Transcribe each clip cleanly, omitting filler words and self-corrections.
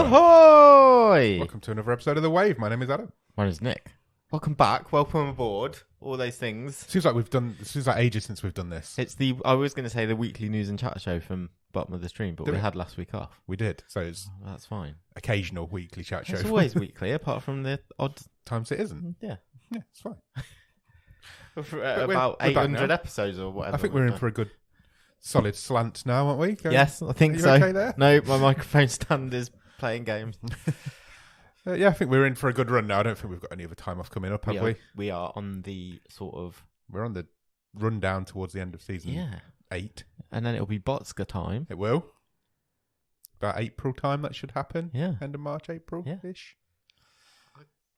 Ahoy! Welcome to another episode of The Wave. My name is Adam. My name's Nick. Welcome back. Welcome aboard. All those things. Seems like ages since we've done this. It's I was going to say the weekly news and chat show from bottom of the stream, but we had last week off. We did, so it's That's fine. occasional weekly chat show. It's always weekly, apart from the odd times it isn't. Yeah, it's fine. About we're back 800 now. episodes or whatever. I think we're in for a good, solid slant now, aren't we? Yes, I think Are you so. okay there? No, my microphone stand is playing games. Yeah, I think we're in for a good run now. I don't think we've got any other time off coming up, have we? We are on the sort of... We're on the run down towards the end of season 8. And then it'll be Botska time. It will. About April time that should happen. Yeah. End of March, April-ish.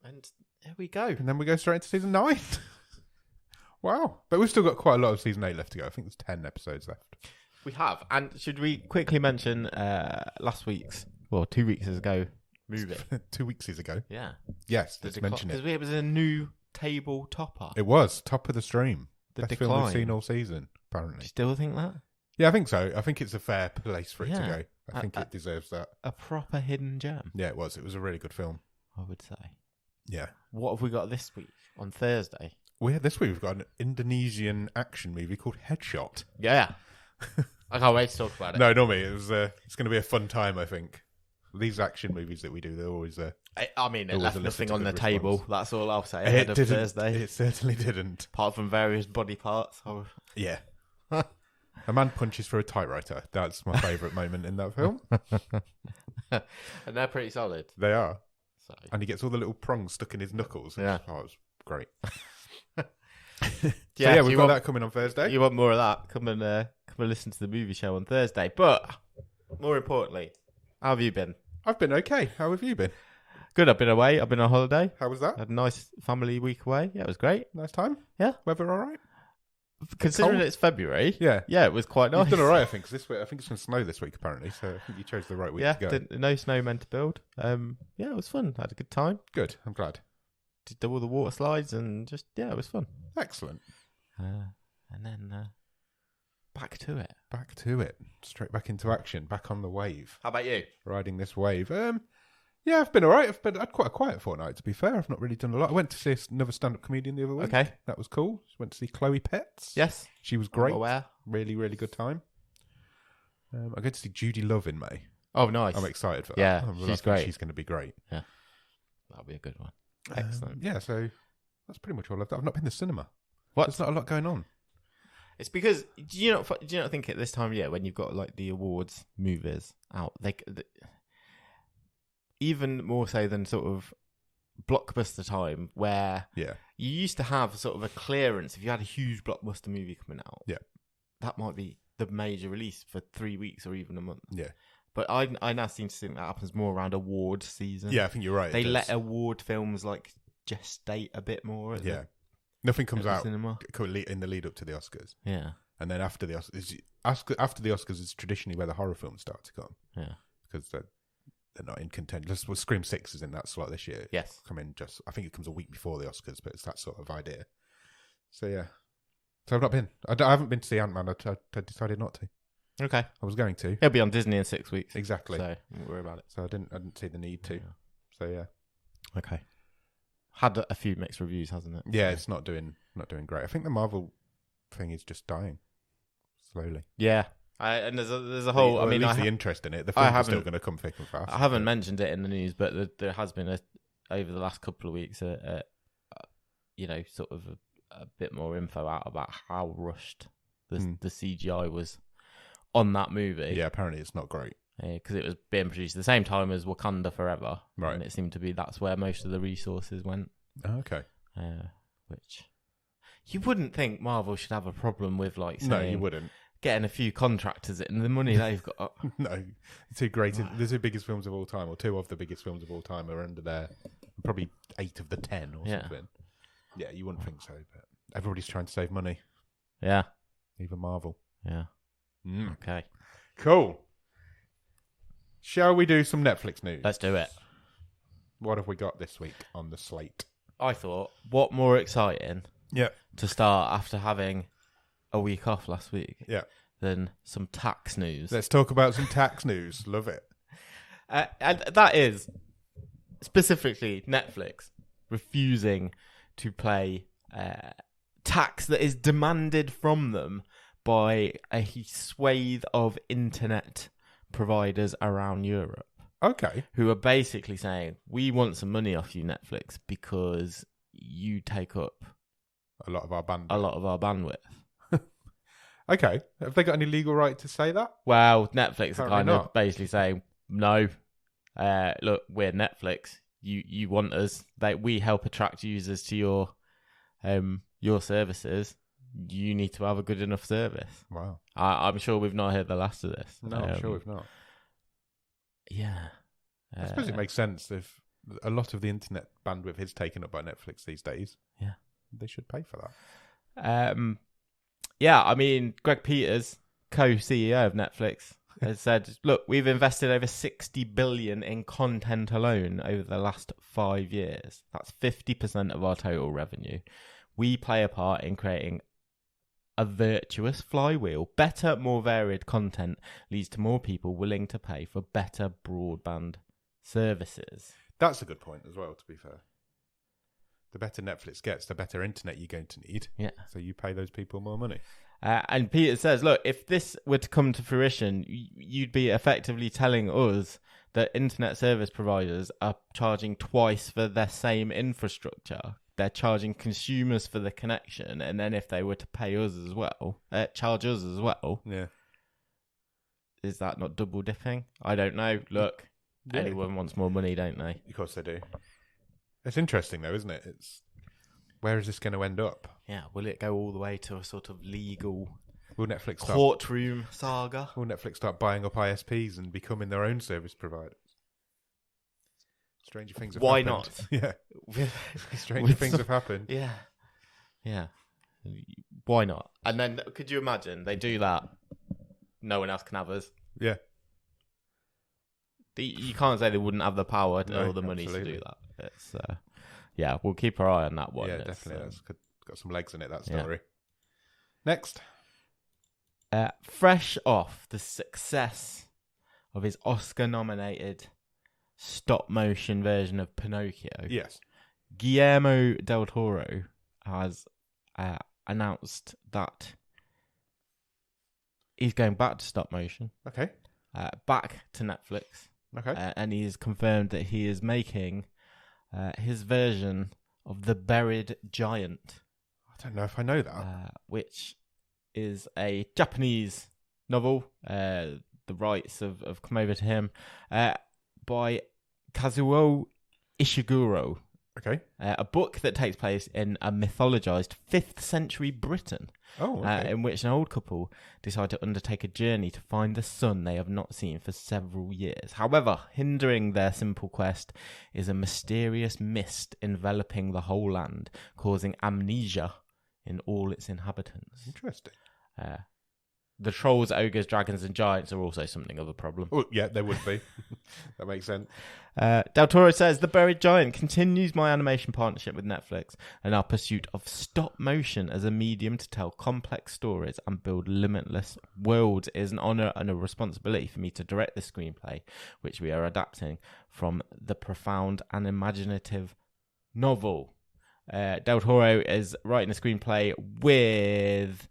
And there we go. And then we go straight into season 9. Wow. But we've still got quite a lot of season 8 left to go. I think there's 10 episodes left. We have. And should we quickly mention last week's, 2 weeks ago, movie? 2 weeks ago. Yeah. Yes, let's mention it. Because it was a new table topper. It was. Top of the stream. The Best Decline. film we've seen all season, Do apparently. you still think that? Yeah, I think so. I think it's a fair place for it to Yeah. go. I think it deserves that. A proper hidden gem, Yeah, it was. It was a really good film. I would say. Yeah. What have we got this week on Thursday? This week we've got an Indonesian action movie called Headshot. Yeah. I can't wait to talk about it. No, not me. It's going to be a fun time, I think. These action movies that we do, they're always... I mean, it always left elicit nothing a on the good table. response. That's all I'll say ahead of Thursday. It certainly didn't. Apart from various body parts. Yeah. A man punches through a typewriter. That's my favourite moment in that film. And they're pretty solid. They are. So. And he gets all the little prongs stuck in his knuckles. Yeah. Oh, it was great. Yeah, we've got that coming on Thursday. You want more of that? Come and listen to the movie show on Thursday. But more importantly, how have you been? I've been okay. How have you been? Good. I've been away. I've been on holiday. How was that? Had a nice family week away. Yeah, it was great. Nice time? Yeah. Weather all right? Considering cold? it's February. Yeah. Yeah, it was quite nice. You've done all right, I think. 'Cause this week, I think it's going to snow this week, apparently. So I think you chose the right week to go. No snow meant to build. Yeah, it was fun. Had a good time. Good. I'm glad. Did all the water slides and just, it was fun. Excellent. And then back to it. Back to it. Straight back into action. Back on the wave. How about you? Riding this wave. Yeah, I've been all right. I've had quite a quiet fortnight, to be fair. I've not really done a lot. I went to see another stand-up comedian the other week. Okay. That was cool. Went to see Chloe Petts. Yes. She was great. I'm aware. Really, really good time. I'm going to see Judy Love in May. Oh, nice. I'm excited for that. Yeah, I she's think great. She's going to be great. Yeah. That'll be a good one. Excellent. Yeah, so that's pretty much all I've done. I've not been to the cinema. What? There's not a lot going on. It's because, do you not think at this time of year, when you've got like the awards movies out, even more so than sort of blockbuster time, where you used to have sort of a clearance. If you had a huge blockbuster movie coming out, that might be the major release for 3 weeks or even a month. Yeah. But I now seem to think that happens more around award season. Yeah, I think you're right. They let award films like gestate a bit more. Nothing comes out cinema. in the lead up to the Oscars. Yeah. And then after the Oscars is traditionally where the horror films start to come. Yeah. Because they're not in contention. Scream 6 is in that slot this year. Yes. I think it comes a week before the Oscars, but it's that sort of idea. So yeah. So I've not been. I haven't been to see Ant-Man. I decided not to. Okay. I was going to. He'll be on Disney in 6 weeks. Exactly. So don't worry about it. So I didn't see the need to. Yeah. So yeah. Okay. Had a few mixed reviews, hasn't it? Yeah, it's not doing great. I think the Marvel thing is just dying slowly. Yeah. And there's a whole. At least the interest in it. The films are still going to come thick and fast. I haven't mentioned it in the news, but there has been over the last couple of weeks, sort of a bit more info out about how rushed the CGI was on that movie. Yeah, apparently it's not great. Because it was being produced at the same time as Wakanda Forever. Right. And it seemed to be that's where most of the resources went. Oh, okay. Which you wouldn't think Marvel should have a problem with, like, saying, no, you wouldn't. Getting a few contractors in the money they've got. No, the two biggest films of all time, or two of the biggest films of all time, are under there. Probably 8 of the 10 or something. Yeah, you wouldn't think so, but everybody's trying to save money. Yeah. Even Marvel. Yeah. Okay. Cool. Shall we do some Netflix news? Let's do it. What have we got this week on the slate? I thought, what more exciting Yeah. to start after having a week off last week Yeah. than some tax news. Let's talk about some tax news. Love it. And that is specifically Netflix refusing to pay tax that is demanded from them by a swathe of internet providers around Europe. Okay. Who are basically saying, we want some money off you, Netflix, because you take up a lot of our bandwidth. Okay. Have they got any legal right to say that? Well, Netflix are kind not. of basically saying, no, look, we're Netflix. You want us. We help attract users to your services. You need to have a good enough service. Wow. I'm sure we've not heard the last of this. No, I'm sure we've not. Yeah. I suppose it makes sense if a lot of the internet bandwidth is taken up by Netflix these days. Yeah. They should pay for that. Yeah, I mean, Greg Peters, co-CEO of Netflix, has said, look, we've invested over 60 billion in content alone over the last 5 years. That's 50% of our total revenue. We play a part in creating a virtuous flywheel. Better, more varied content leads to more people willing to pay for better broadband services. That's a good point as well, to be fair. The better Netflix gets, the better internet you're going to need. Yeah. So you pay those people more money. And Peter says, look, if this were to come to fruition, you'd be effectively telling us that internet service providers are charging twice for their same infrastructure. They're charging consumers for the connection. And then if they were to pay us as well, charge us as well. Yeah. Is that not double dipping? I don't know. Look, yeah. Anyone wants more money, don't they? Of course they do. It's interesting, though, isn't it? Where is this going to end up? Yeah, will it go all the way to a sort of legal courtroom saga? Will Netflix start buying up ISPs and becoming their own service providers? Stranger things have happened. Why not? Yeah. Stranger things have happened. Yeah. Yeah. Why not? And then, could you imagine, they do that, no one else can have us? Yeah. You can't say they wouldn't have the power or the money to do that. It's yeah, we'll keep our eye on that one. Yeah, definitely. That's got some legs in it, that story. Yeah. Next. Fresh off the success of his Oscar-nominated stop-motion version of Pinocchio, yes, Guillermo del Toro has announced that he's going back to stop-motion. Okay. Back to Netflix. Okay. And he's confirmed that he is making his version of The Buried Giant. I don't know if I know that. Which is a Japanese novel. The rights have come over to him by Kazuo Ishiguro. Okay. A book that takes place in a mythologized 5th century Britain. Oh, okay. In which an old couple decide to undertake a journey to find the son they have not seen for several years. However, hindering their simple quest is a mysterious mist enveloping the whole land, causing amnesia in all its inhabitants. Interesting. The trolls, ogres, dragons, and giants are also something of a problem. Oh, yeah, there would be. That makes sense. Del Toro says, The Buried Giant continues my animation partnership with Netflix and our pursuit of stop motion as a medium to tell complex stories and build limitless worlds. It is an honor and a responsibility for me to direct this screenplay, which we are adapting from the profound and imaginative novel. Del Toro is writing a screenplay with...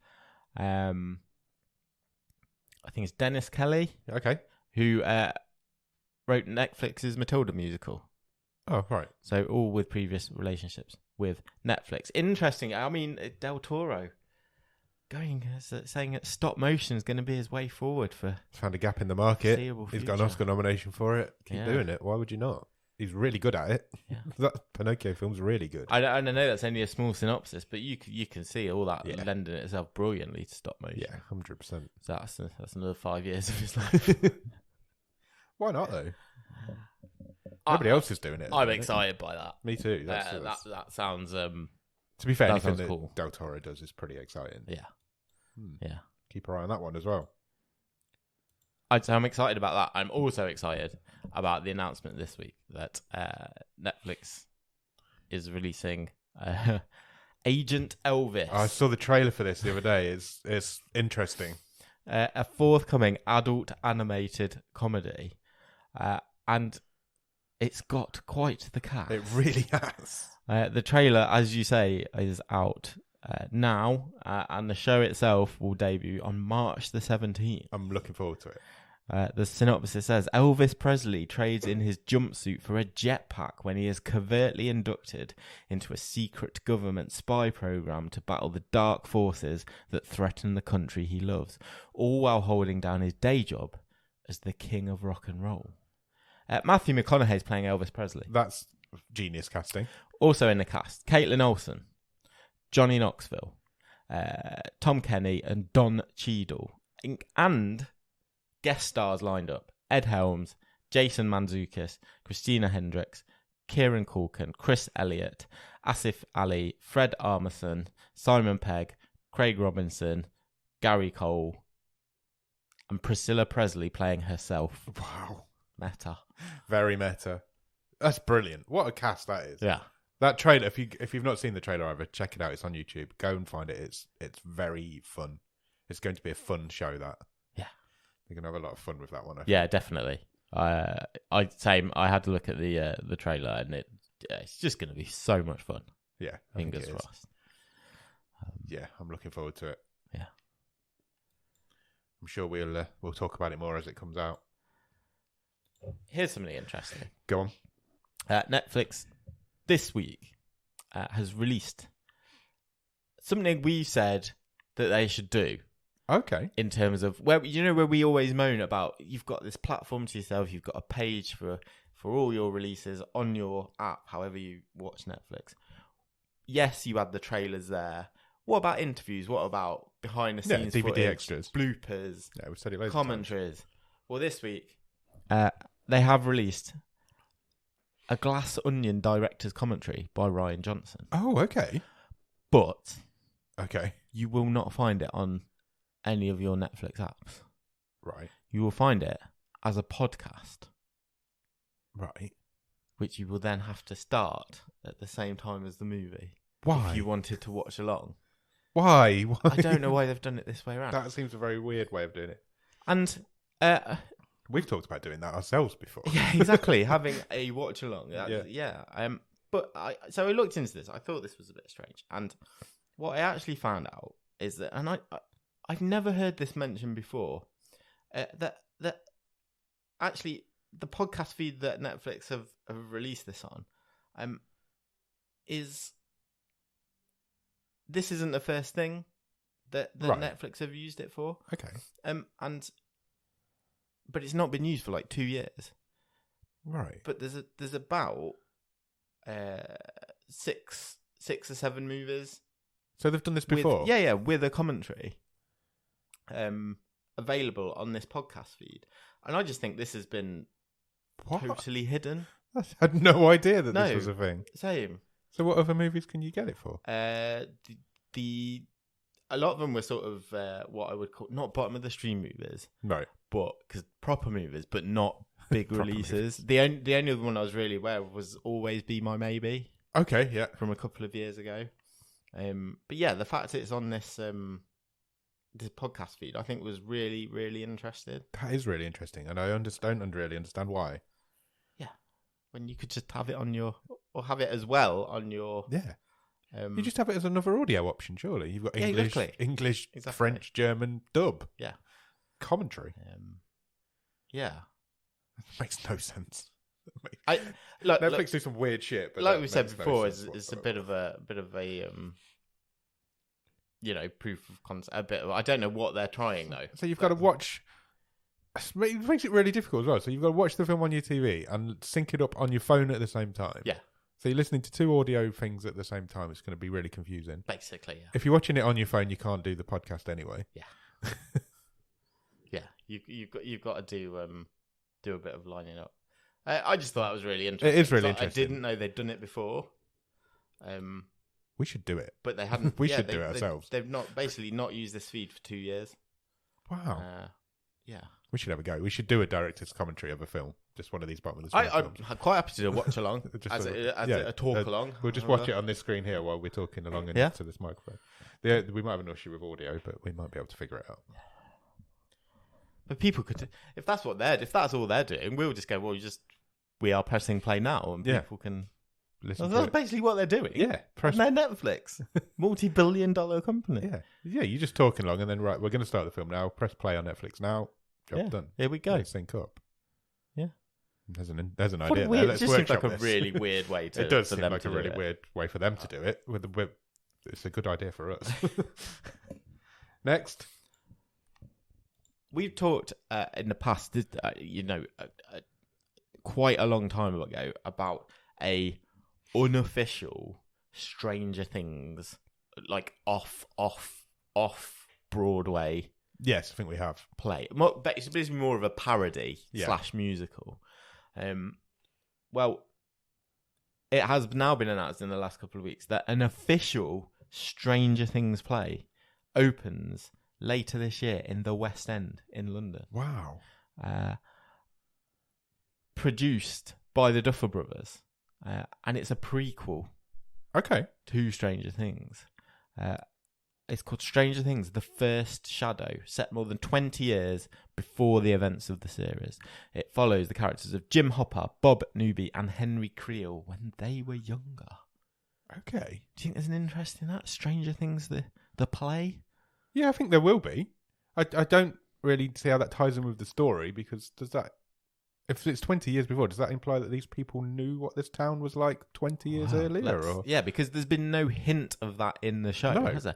I think it's Dennis Kelly. Okay. Who wrote Netflix's Matilda musical. Oh, right. So all with previous relationships with Netflix. Interesting. I mean, Del Toro saying that stop motion is going to be his way forward for... Found a gap in the market. He's got an Oscar nomination for it. Keep doing it. Why would you not? He's really good at it. Yeah. That Pinocchio film's really good. I know that's only a small synopsis, but you can see all that lending itself brilliantly to stop motion. Yeah, 100%. So that's another 5 years of his life. Why not, though? Nobody else is doing it. I'm excited by that. Me too. That sounds... to be fair, anything that cool. Del Toro does is pretty exciting. Yeah. Yeah. Keep our eye on that one as well. I'm excited about that. I'm also excited about the announcement this week that Netflix is releasing Agent Elvis. I saw the trailer for this the other day. It's interesting. A forthcoming adult animated comedy and it's got quite the cast. It really has. The trailer, as you say, is out now, and the show itself will debut on March the 17th. I'm looking forward to it. The synopsis says, Elvis Presley trades in his jumpsuit for a jetpack when he is covertly inducted into a secret government spy program to battle the dark forces that threaten the country he loves, all while holding down his day job as the king of rock and roll. Matthew McConaughey is playing Elvis Presley. That's genius casting. Also in the cast, Caitlin Olsen, Johnny Knoxville, Tom Kenny, and Don Cheadle. And guest stars lined up: Ed Helms, Jason Mantzoukas, Christina Hendricks, Kieran Culkin, Chris Elliott, Asif Ali, Fred Armisen, Simon Pegg, Craig Robinson, Gary Cole, and Priscilla Presley playing herself. Wow. Meta. Very meta. That's brilliant. What a cast that is. Yeah. That trailer, if you've not seen the trailer either, check it out. It's on YouTube. Go and find it. It's very fun. It's going to be a fun show, that. Yeah. You're going to have a lot of fun with that one. Yeah, definitely. I'd say I had to look at the trailer, and it's just going to be so much fun. Yeah. Fingers crossed. Yeah, I'm looking forward to it. Yeah. I'm sure we'll talk about it more as it comes out. Here's something interesting. Go on. Netflix this week has released something we said that they should do. Okay. In terms of where we always moan about, you've got this platform to yourself, you've got a page for all your releases on your app, however you watch Netflix. Yes, you had the trailers there. What about interviews? What about behind the scenes DVD footage, extras, bloopers, yeah, we said it loads commentaries? Of times. Well, this week they have released a Glass Onion director's commentary by Ryan Johnson. Oh, okay. But okay, you will not find it on any of your Netflix apps. Right. You will find it as a podcast. Right. Which you will then have to start at the same time as the movie. Why? If you wanted to watch along. Why? I don't know why they've done it this way around. That seems a very weird way of doing it. And we've talked about doing that ourselves before. Yeah, exactly. Having a watch along. Yeah. But so I looked into this. I thought this was a bit strange. And what I actually found out is that, and I've never heard this mentioned before, that actually the podcast feed that Netflix have released this on this isn't the first thing that right. Netflix have used it for. Okay. But it's not been used for like 2 years. Right. But there's about 6 or 7 movies. So they've done this before? With a commentary available on this podcast feed. And I just think this has been totally hidden. I had no idea that this was a thing. Same. So what other movies can you get it for? A lot of them were sort of what I would call not bottom of the stream movies, right? But because proper movies, but not big releases. The only other one I was really aware of was Always Be My Maybe. Okay, yeah, from a couple of years ago. But yeah, the fact that it's on this podcast feed, I think was really, really interesting. That is really interesting, and I don't really understand why. Yeah, when you could just have it on your, or have it as well on your. Yeah. You just have it as another audio option, surely. You've got English, exactly. French, German, dub. Yeah. Commentary. Yeah. That makes no sense. Netflix do some weird shit, but like we said before, it's a bit of a proof of concept. A bit of, I don't know what they're trying though. So you've got to watch. It makes it really difficult as well. So you've got to watch the film on your TV and sync it up on your phone at the same time. Yeah. So you're listening to 2 audio things at the same time. It's going to be really confusing. Basically, yeah. If you're watching it on your phone, you can't do the podcast anyway. Yeah. Yeah, you've got to do a bit of lining up. I just thought that was really interesting. It is really interesting. I didn't know they'd done it before. We should do it, but they hadn't. We should do it ourselves. They've not used this feed for 2 years. Wow. Yeah. We should have a go. We should do a director's commentary of a film. Just one of these bottom of the screen films. I'm quite happy to watch along as a talk along. We'll just watch it on this screen here while we're talking along into this microphone. We might have an issue with audio, but we might be able to figure it out. But people could, if that's all they're doing, we'll just go, we are pressing play now, and people can listen. That's basically what they're doing. Yeah, and they're Netflix, multi-billion-dollar company. Yeah. You're just talking along, and then we're going to start the film now. Press play on Netflix now. Job done. Here we go. Sync up. Yeah. There's an idea. Weird, Let's it just seems like a this. really weird way to. It does for seem them like to a really weird way for them to do it. It's a good idea for us. Next. We've talked in the past, quite a long time ago, about a unofficial Stranger Things, like off Broadway. Yes, I think we have play. But it's basically more of a parody / musical. Well, it has now been announced in the last couple of weeks that an official Stranger Things play opens later this year in the West End in London. Wow. Produced by the Duffer Brothers. And it's a prequel to Stranger Things. It's called Stranger Things, The First Shadow, set more than 20 years before the events of the series. It follows the characters of Jim Hopper, Bob Newby, and Henry Creel when they were younger. Okay. Do you think there's an interest in that? Stranger Things, the play? Yeah, I think there will be. I don't really see how that ties in with the story, because does that... If it's 20 years before, does that imply that these people knew what this town was like 20 years earlier? Or? Yeah, because there's been no hint of that in the show, has there?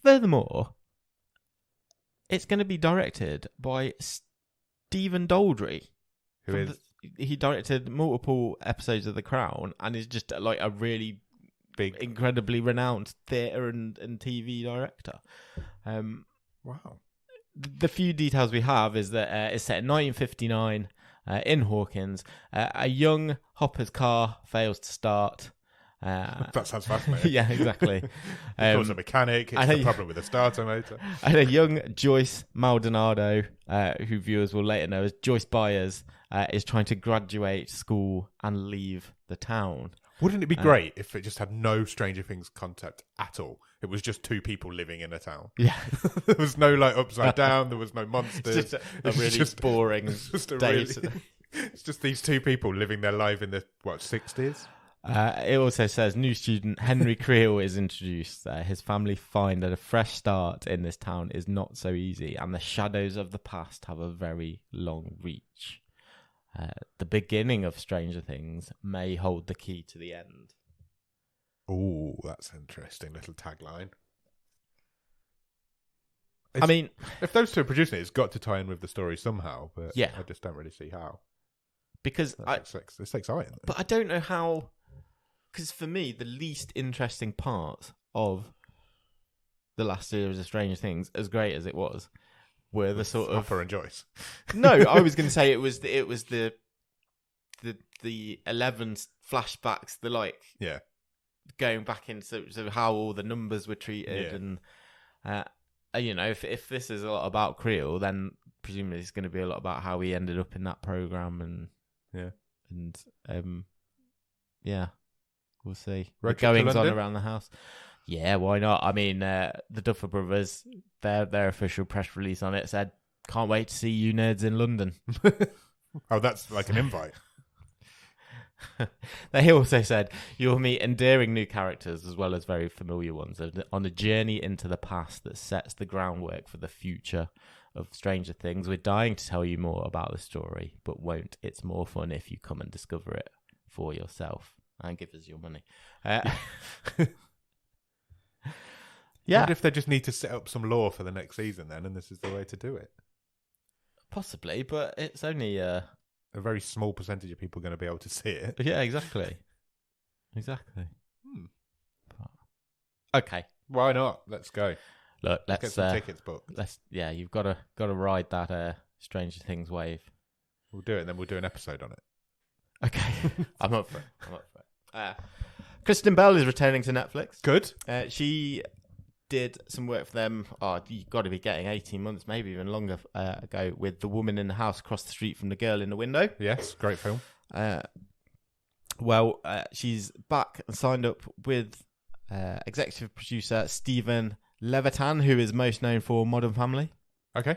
Furthermore, it's going to be directed by Stephen Daldry. He directed multiple episodes of The Crown and is just like a really big, incredibly renowned theatre and TV director. Wow. The few details we have is that it's set in 1959 in Hawkins. A young Hopper's car fails to start. That sounds fascinating. Yeah, exactly. He calls a mechanic. It's a problem with the starter motor. And a young Joyce Maldonado, who viewers will later know as Joyce Byers, is trying to graduate school and leave the town. Wouldn't it be great if it just had no Stranger Things concept at all? It was just two people living in a town. Yeah. There was no like upside down. There was no monsters. It's just a really boring day. It's just these two people living their life in the 60s. It also says new student Henry Creel is introduced. His family find that a fresh start in this town is not so easy, and the shadows of the past have a very long reach. The beginning of Stranger Things may hold the key to the end. Oh, that's an interesting little tagline. I mean, if those two are producing it, it's got to tie in with the story somehow, but yeah. I just don't really see how. Because it's exciting. But I don't know how... Because for me, the least interesting part of the last series of Stranger Things, as great as it was, were the sort of Hopper and Joyce. No, I was going to say it was the 11 flashbacks, going back into how all the numbers were treated, and if this is a lot about Creel, then presumably it's going to be a lot about how he ended up in that program, we'll see. The goings on around the house. Yeah, why not? I mean, the Duffer Brothers, their official press release on it said, "Can't wait to see you nerds in London." Oh, that's like an invite. They also said, "You'll meet endearing new characters as well as very familiar ones on a journey into the past that sets the groundwork for the future of Stranger Things. We're dying to tell you more about the story, but won't. It's more fun if you come and discover it for yourself and give us your money." Yeah. What if they just need to set up some lore for the next season then, and this is the way to do it? Possibly, but it's only a very small percentage of people are going to be able to see it. Yeah, exactly. Okay, why not? Let's go. Look, let's get some tickets booked. You've got to ride that Stranger Things wave. We'll do it, and then we'll do an episode on it. Okay, I'm up for it. Kristen Bell is returning to Netflix. Good. She did some work for them. You've got to be getting 18 months, maybe even longer ago, with The Woman in the House Across the Street from the Girl in the Window. Yes, great film. She's back and signed up with executive producer Stephen Levitan, who is most known for Modern Family. Okay.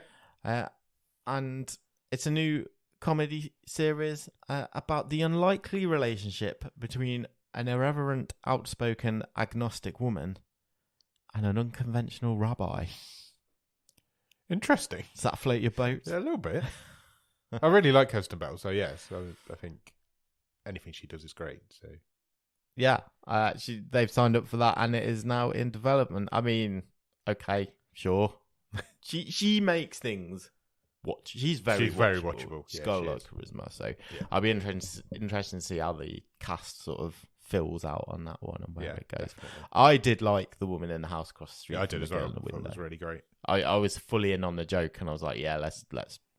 and it's a new comedy series about the unlikely relationship between an irreverent, outspoken, agnostic woman and an unconventional rabbi. Interesting. Does that float your boat? Yeah, a little bit. I really like Kirsten Bell, so yes, I think anything she does is great. So yeah, they've signed up for that, and it is now in development. I mean, okay, sure. she makes things. She's very watchable. She's got a lot of charisma, so I'll be interested to see how the cast sort of fills out on that one and where it goes. Definitely. I did like The Woman in the House Across the Street. Yeah, I did as well. It was really great. I was fully in on the joke, and I was like, yeah, let's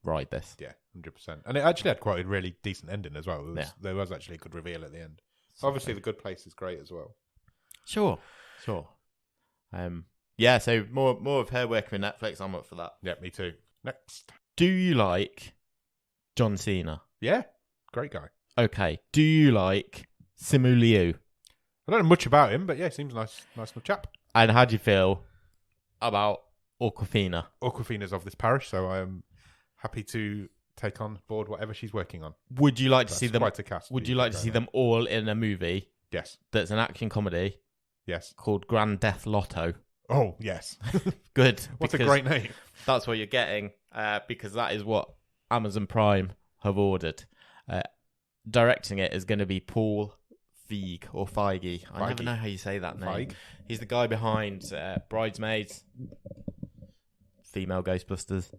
ride this. Yeah, 100%. And it actually had quite a really decent ending as well. There was actually a good reveal at the end. Obviously, The Good Place is great as well. Sure. Yeah, so more of her working with Netflix. I'm up for that. Yeah, me too. Next. Do you like John Cena? Yeah, great guy. Okay. Do you like Simu Liu? I don't know much about him, but yeah, seems nice little chap. And how do you feel about Awkwafina? Awkwafina's of this parish, so I am happy to take on board whatever she's working on. Would you like to see them? Quite a cast. Would you like to see them all in a movie? Yes. That's an action comedy. Yes. Called Grand Death Lotto. Oh yes. Good. What a great name. That's what you're getting, because that is what Amazon Prime have ordered. Directing it is going to be Paul Feig or Feige. I never know how you say that name. Feig. He's the guy behind Bridesmaids, Female Ghostbusters.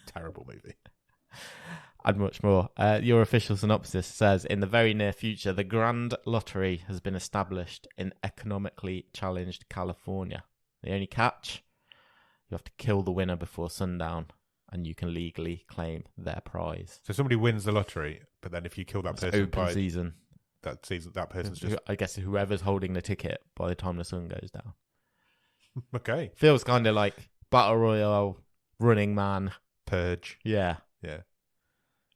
Terrible movie. And much more. Your official synopsis says, in the very near future, the Grand Lottery has been established in economically challenged California. The only catch? You have to kill the winner before sundown, and you can legally claim their prize. So somebody wins the lottery, but then if you kill that person open season. That person's just... I guess whoever's holding the ticket by the time the sun goes down. Okay. Feels kind of like Battle Royale, Running Man. Purge. Yeah.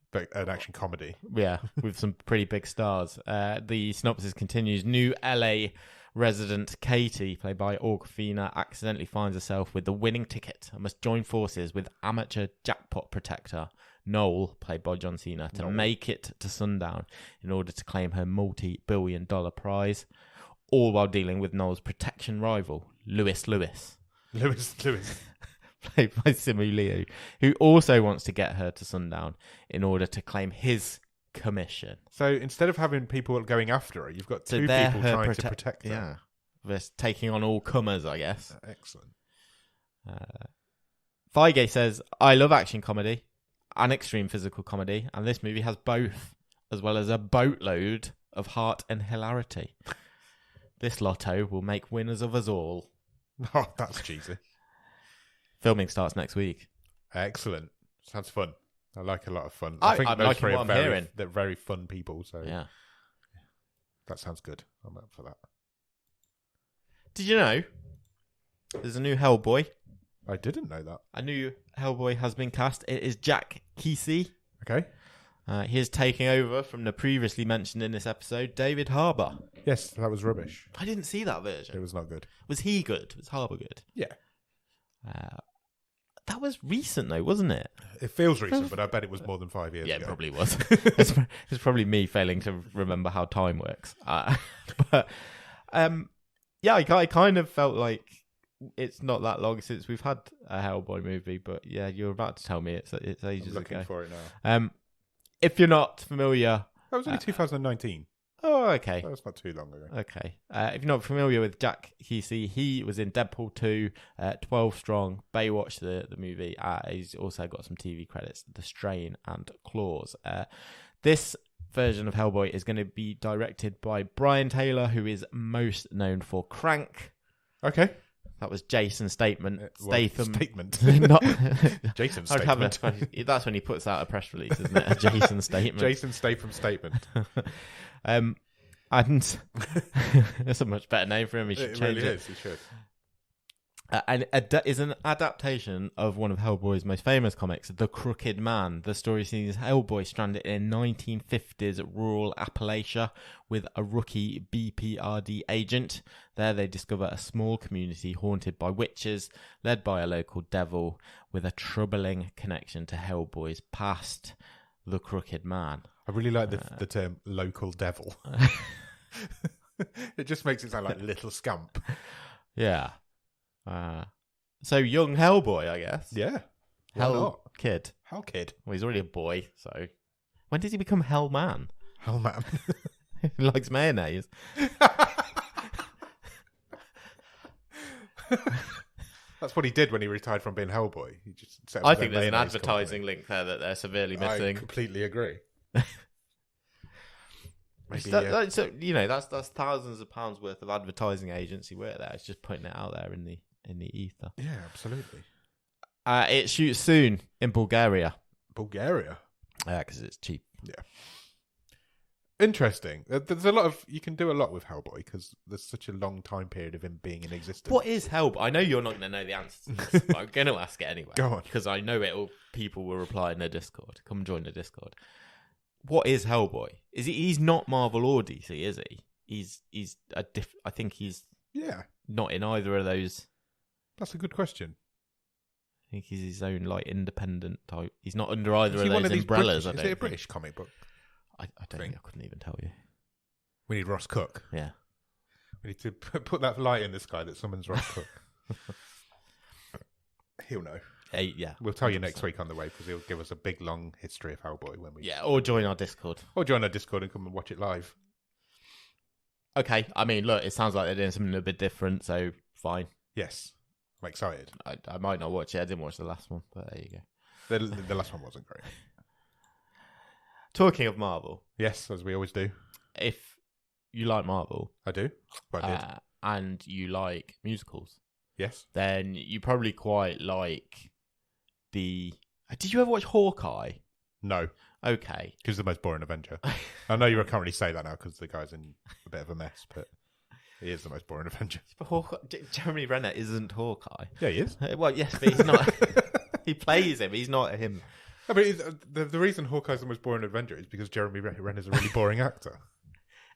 But an action comedy. Yeah, with some pretty big stars. The synopsis continues. New LA resident Katie, played by Awkwafina, accidentally finds herself with the winning ticket and must join forces with amateur jackpot protector Noel, played by John Cena, to make it to sundown in order to claim her multi-billion-dollar prize, all while dealing with Noel's protection rival, Lewis. Played by Simu Liu, who also wants to get her to sundown in order to claim his commission. So instead of having people going after her, you've got two people trying to protect her. Yeah. They're taking on all comers, I guess. Excellent. Feige says, I love action comedy and extreme physical comedy, and this movie has both, as well as a boatload of heart and hilarity. This lotto will make winners of us all. Oh, that's cheesy. Filming starts next week. Excellent. Sounds fun. I like a lot of fun. I think I'm those liking three what are I'm hearing. They're very fun people, so Yeah. That sounds good. I'm up for that. Did you know there's a new Hellboy? I didn't know that. A new Hellboy has been cast. It is Jack Kesey. Okay. He is taking over from the previously mentioned in this episode, David Harbour. Yes, that was rubbish. I didn't see that version. It was not good. Was he good? Was Harbour good? Yeah. That was recent though, wasn't it? It feels recent, but I bet it was more than 5 years ago. Yeah, it probably was. It's probably me failing to remember how time works. But yeah, I kind of felt like it's not that long since we've had a Hellboy movie. But yeah, you're about to tell me it's ages I'm looking ago. for it now. If you're not familiar, that was only 2019. Oh, okay. That's not too long ago. Okay. If you're not familiar with Jack Kesey, he was in Deadpool 2, 12 Strong, Baywatch, the movie. He's also got some TV credits, The Strain and Claws. This version of Hellboy is going to be directed by Brian Taylor, who is most known for Crank. Okay. That was Jason Statham. Statement. Not Jason Statement. That's when he puts out a press release, isn't it? A Jason Statement. Jason Statham statement. And that's a much better name for him. He should change really it. Is. He should. is an adaptation of one of Hellboy's most famous comics, The Crooked Man. The story sees Hellboy stranded in 1950s rural Appalachia with a rookie BPRD agent. There they discover a small community haunted by witches, led by a local devil with a troubling connection to Hellboy's past, The Crooked Man. I really like the term local devil. It just makes it sound like little scamp. Yeah. So young Hellboy, I guess. Yeah. Hell Kid. Hell Kid. Well, he's already a boy, so... When does he become Hell Man? Hell Man. He likes mayonnaise. That's what he did when he retired from being Hellboy. He just set up I his think own there's an mayonnaise advertising company. link there that they're severely I missing. completely agree. Maybe, So, you know, that's thousands of pounds worth of advertising agency work there. It's just putting it out there in the ether. yeah, absolutely. It shoots soon in Bulgaria. Bulgaria? Yeah, because it's cheap. Yeah. Interesting. There's a lot of... You can do a lot with Hellboy because there's such a long time period of him being in existence. What is Hellboy? I know you're not going to know the answer to this, but I'm going to ask it anyway. Go on. Because I know people will reply in the Discord. Come join the Discord. What is Hellboy? He's not Marvel or DC, is he? I think he's not in either of those. That's a good question. I think he's his own like independent type. He's not under either Is he of those umbrellas. Is it a British comic book? I don't think I couldn't even tell you. We need Ross Cook. Yeah. We need to put that light in the sky that summons Ross Cook. He'll know. Yeah. We'll tell you next week on the way because he'll give us a big long history of Hellboy when we... Yeah, or join our Discord. Or join our Discord and come and watch it live. Okay, I mean, look, it sounds like they're doing something a bit different, so fine. Yes. I'm excited. I might not watch it. I didn't watch the last one, but there you go. The last one wasn't great. Talking of Marvel. Yes, as we always do. If you like Marvel... I do. I did. And you like musicals... Yes. Then you probably quite like the... Did you ever watch Hawkeye? No. Okay. Because the most boring Avenger. I know you can't really say that now because the guy's in a bit of a mess, but he is the most boring Avenger. But Jeremy Renner isn't Hawkeye. Yeah, he is. Well, yes, but he's not... He plays him. He's not him. I mean, the reason Hawkeye's the most boring Avenger is because Jeremy Renner's a really boring actor.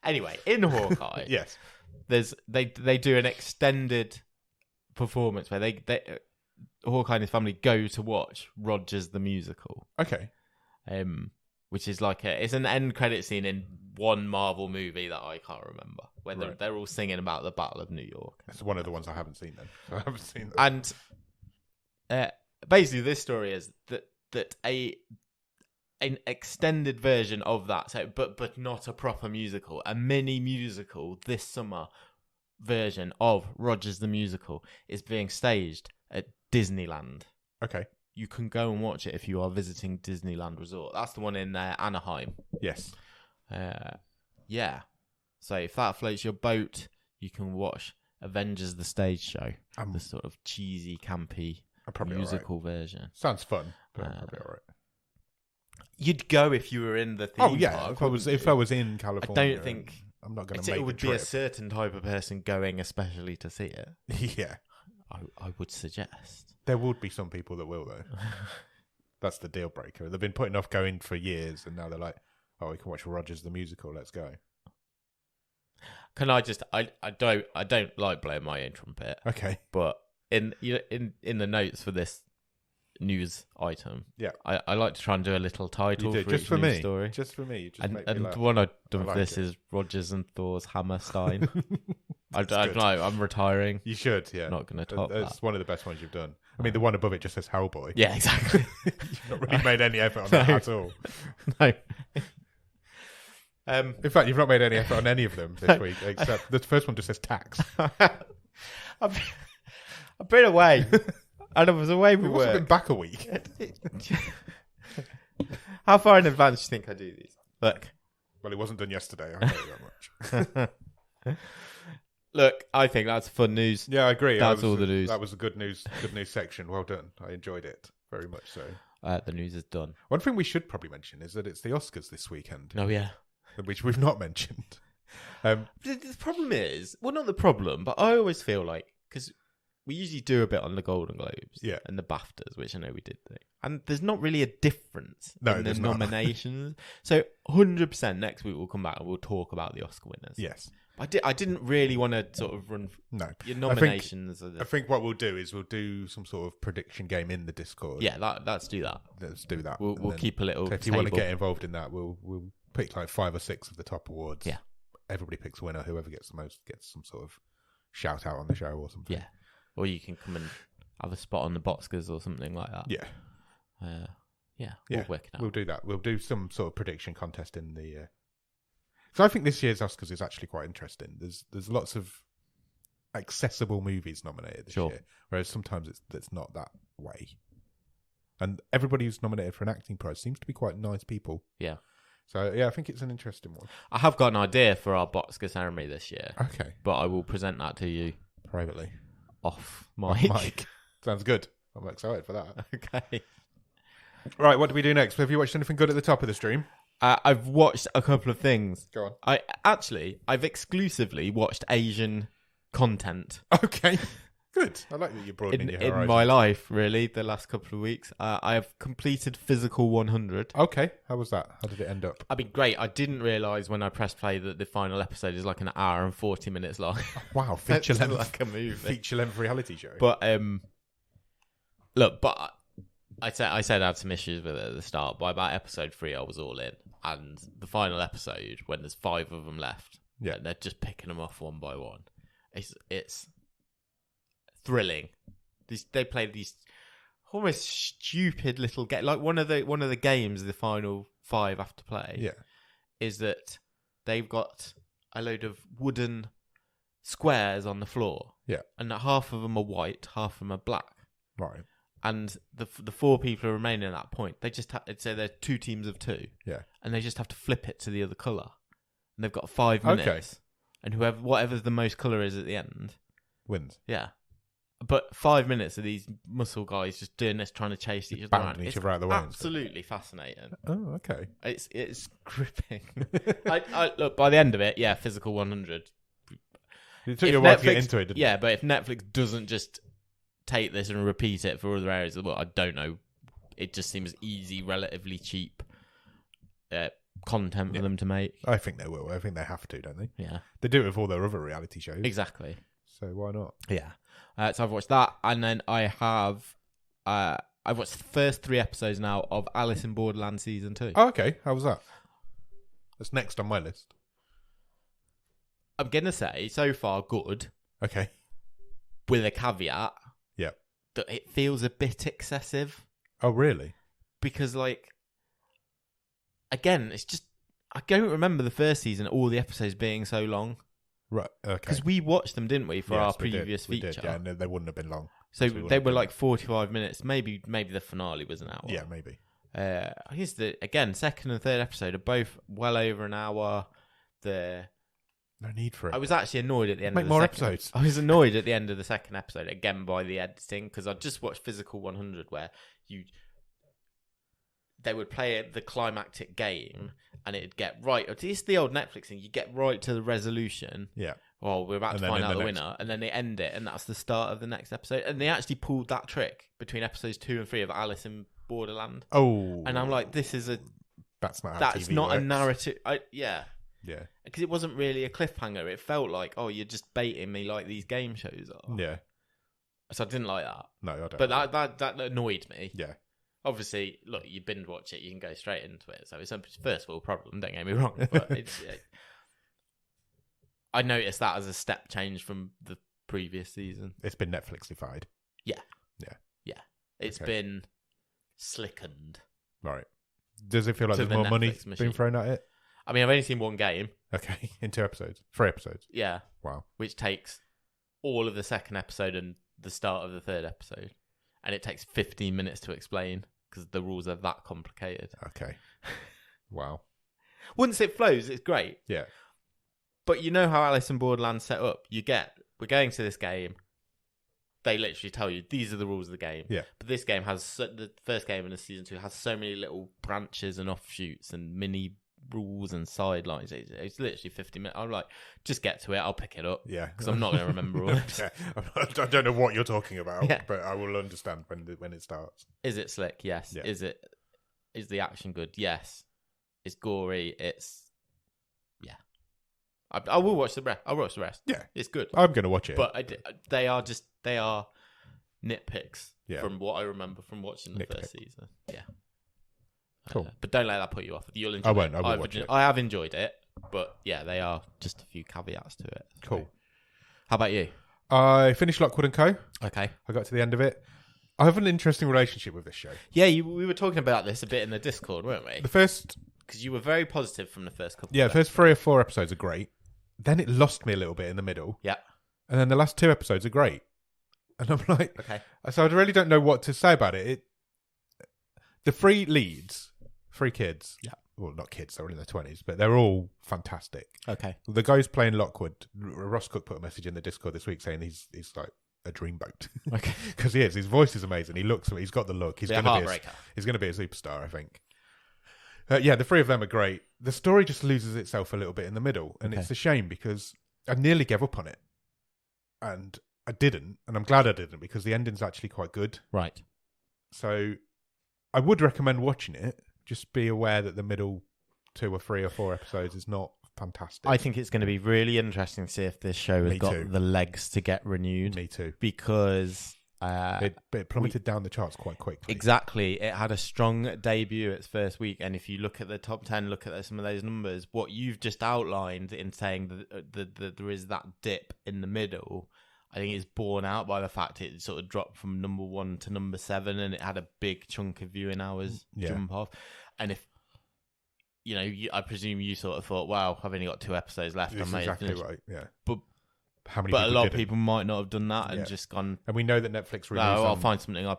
Anyway, in Hawkeye... Yes. They do an extended... performance where they Hawkeye and his family go to watch Rogers the Musical. Okay. Which is like it's an end credit scene in one Marvel movie that I can't remember. Where they're all singing about the Battle of New York. That's one of the ones I haven't seen then. I haven't seen that. And basically this story is that an extended version of that, so but not a proper musical, a mini musical this summer version of Rogers the Musical is being staged at Disneyland. Okay. You can go and watch it if you are visiting Disneyland Resort. That's the one in Anaheim. Yes. Yeah. So if that floats your boat, you can watch Avengers the Stage Show. The sort of cheesy, campy musical version. Sounds fun, but probably all right. You'd go if you were in the theme park. If I was in California. I don't think... I'm not going to make it would be a certain type of person going especially to see it. Yeah. I would suggest. There would be some people that will, though. That's the deal breaker. They've been putting off going for years, and now they're like, oh, we can watch Rogers the Musical, let's go. Can I just... I don't like blowing my own trumpet. Okay. But in the notes for this news item, I like to try and do a little title for just each for news me. story. Just for me. And the one I've done for this is Rogers and Thor's Hammerstein. I don't know. I'm retiring. You should, yeah. Not going to top that. It's one of the best ones you've done. I mean, the one above it just says Hellboy. Yeah, exactly. You've not really made any effort on that at all. No. In fact, you've not made any effort on any of them this week, except the first one just says tax. I've been away. And I was away with We've work. also been back a week. How far in advance do you think I do these? Look. Well, it wasn't done yesterday. I know that much. Look, I think that's fun news. Yeah, I agree. That's all the news. That was a good news section. Well done. I enjoyed it very much so. The news is done. One thing we should probably mention is that it's the Oscars this weekend. Oh, yeah. Which we've not mentioned. The problem is, well, not the problem, but I always feel like, because we usually do a bit on the Golden Globes and the BAFTAs, which I know we did do. And there's not really a difference in the nominations. So 100% next week we'll come back and we'll talk about the Oscar winners. Yes. I didn't really want to sort of run your nominations. I think what we'll do is we'll do some sort of prediction game in the Discord. Yeah, let's do that. Let's do that. We'll keep a little. So if you want to get involved in that, we'll pick like 5 or 6 of the top awards. Yeah. Everybody picks a winner. Whoever gets the most gets some sort of shout out on the show or something. Yeah. Or you can come and have a spot on the Boxkers or something like that. Yeah. We'll work it out. We'll do that. We'll do some sort of prediction contest in the. So I think this year's Oscars is actually quite interesting. There's lots of accessible movies nominated this year, whereas sometimes it's not that way. And everybody who's nominated for an acting prize seems to be quite nice people. Yeah. So yeah, I think it's an interesting one. I have got an idea for our Boxker ceremony this year. Okay. But I will present that to you privately. Off mic. Sounds good. I'm excited for that. Okay. Right, what do we do next? Have you watched anything good at the top of the stream? I've watched a couple of things. Go on. I've exclusively watched Asian content. Okay. Good. I like that you're broadening your horizons. In my life, really, the last couple of weeks. I have completed Physical 100. Okay. How was that? How did it end up? I mean, great. I didn't realise when I pressed play that the final episode is like an hour and 40 minutes long. Wow. Feature length. Like a movie. Feature length reality show. But, look, I said I had some issues with it at the start. By about episode 3, I was all in. And the final episode, when there's 5 of them left, and they're just picking them off one by one. It's thrilling. They play these almost stupid little game. Like one of the games, the final 5 have to play. Is that they've got a load of wooden squares on the floor. And half of them are white, half of them are black. Right. And the 4 people who remain at that point, they just say they're 2 teams of 2. And they just have to flip it to the other colour. And they've got 5 minutes. Okay. And whatever the most colour is at the end wins. Yeah. But 5 minutes of these muscle guys just doing this, trying to chase each other around. Each other out of the way. Absolutely fascinating. Oh, okay. It's gripping. I look, by the end of it, Physical 100. It took you a while to get into it, didn't it? Yeah, but if Netflix doesn't just take this and repeat it for other areas of the world, I don't know. It just seems easy, relatively cheap content for them to make. I think they will. I think they have to, don't they? Yeah. They do it with all their other reality shows. Exactly. So why not? Yeah. So I've watched that, and then I've watched the first 3 episodes now of Alice in Borderland Season 2. Oh, okay. How was that? That's next on my list. I'm going to say, so far, good. Okay. With a caveat. Yeah. That it feels a bit excessive. Oh, really? Because, again, it's just... I don't remember the first season, all the episodes being so long. Right, okay. Because we watched them, didn't we, for our previous feature? We did, yeah, and they wouldn't have been long. So they were like 45 minutes. Maybe the finale was an hour. Yeah, maybe. I guess again, second and third episode are both well over an hour. No need for it. I was actually annoyed at the end. Make of the more second, episodes. I was annoyed at the end of the second episode again by the editing, because I just watched Physical 100 where they would play the climactic game and it'd get right. It's the old Netflix thing. You get right to the resolution. Yeah. Oh, we're about to find out the winner, and then they end it, and that's the start of the next episode. And they actually pulled that trick between episodes 2 and 3 of Alice in Borderland. Oh. And I'm like, this is that's not a narrative. Yeah. Because it wasn't really a cliffhanger. It felt like, oh, you're just baiting me like these game shows are. Yeah. So I didn't like that. No, I don't. But that annoyed me. Yeah. Obviously, look, you binge watch it, you can go straight into it. So it's a first world problem, don't get me wrong. But I noticed that as a step change from the previous season. It's been Netflixified. Yeah. It's been slickened. Right. Does it feel like there's more money being thrown at it? I mean, I've only seen one game. Okay, in 2 episodes. 3 episodes. Yeah. Wow. Which takes all of the second episode and the start of the third episode. And it takes 15 minutes to explain because the rules are that complicated. Okay. Wow. Once it flows, it's great. Yeah. But you know how Alice in Borderland set up? We're going to this game. They literally tell you, these are the rules of the game. Yeah. But this game has, the first game in the season 2 has so many little branches and offshoots and mini rules and sidelines. It's literally 50 minutes. I'm like, just get to it. I'll pick it up. Yeah, because I'm not going to remember all this. Yeah. I don't know what you're talking about, Yeah. but I will understand when it starts. Is it slick? Yes. Yeah. Is the action good? Yes. It's gory. It's I will watch the rest. I'll watch the rest. Yeah, it's good. I'm going to watch it. But they are nitpicks Yeah. from what I remember from watching the first season. Yeah. Cool. But don't let that put you off. You'll enjoy I won't. it. I will watch it. I have enjoyed it, but yeah, they are just a few caveats to it. So. Cool. How about you? I finished Lockwood & Co. Okay. I got to the end of it. I have an interesting relationship with this show. Yeah, we were talking about this a bit in the Discord, weren't we? The first... Because you were very positive from the first couple. Yeah, the first 3 or 4 episodes are great. Then it lost me a little bit in the middle. Yeah. And then the last 2 episodes are great. And I'm like... Okay. So I really don't know what to say about it. The 3 leads, 3 kids... Yeah. Well, not kids, they're all in their 20s, but they're all fantastic. Okay. The guy who's playing Lockwood, Ross Cook put a message in the Discord this week saying he's like a dreamboat. Okay. Because he is. His voice is amazing. He's got the look. He's going to be a superstar, I think. Yeah, the 3 of them are great. The story just loses itself a little bit in the middle, and it's a shame because I nearly gave up on it. And I didn't, and I'm glad I didn't because the ending's actually quite good. Right. So I would recommend watching it. Just be aware that the middle 2 or 3 or 4 episodes is not fantastic. I think it's going to be really interesting to see if this show has got the legs to get renewed. Me too. Because it plummeted down the charts quite quickly. Exactly. It had a strong debut its first week, and if you look at the top 10, look at some of those numbers, what you've just outlined in saying that there is that dip in the middle, I think it's borne out by the fact it sort of dropped from number 1 to number 7, and it had a big chunk of viewing hours jump off. And if I presume you sort of thought, "Wow, I've only got 2 episodes left." That's exactly right. Yeah, but how many? But a lot of people might not have done that and just gone. And we know that Netflix renews. I'll find something I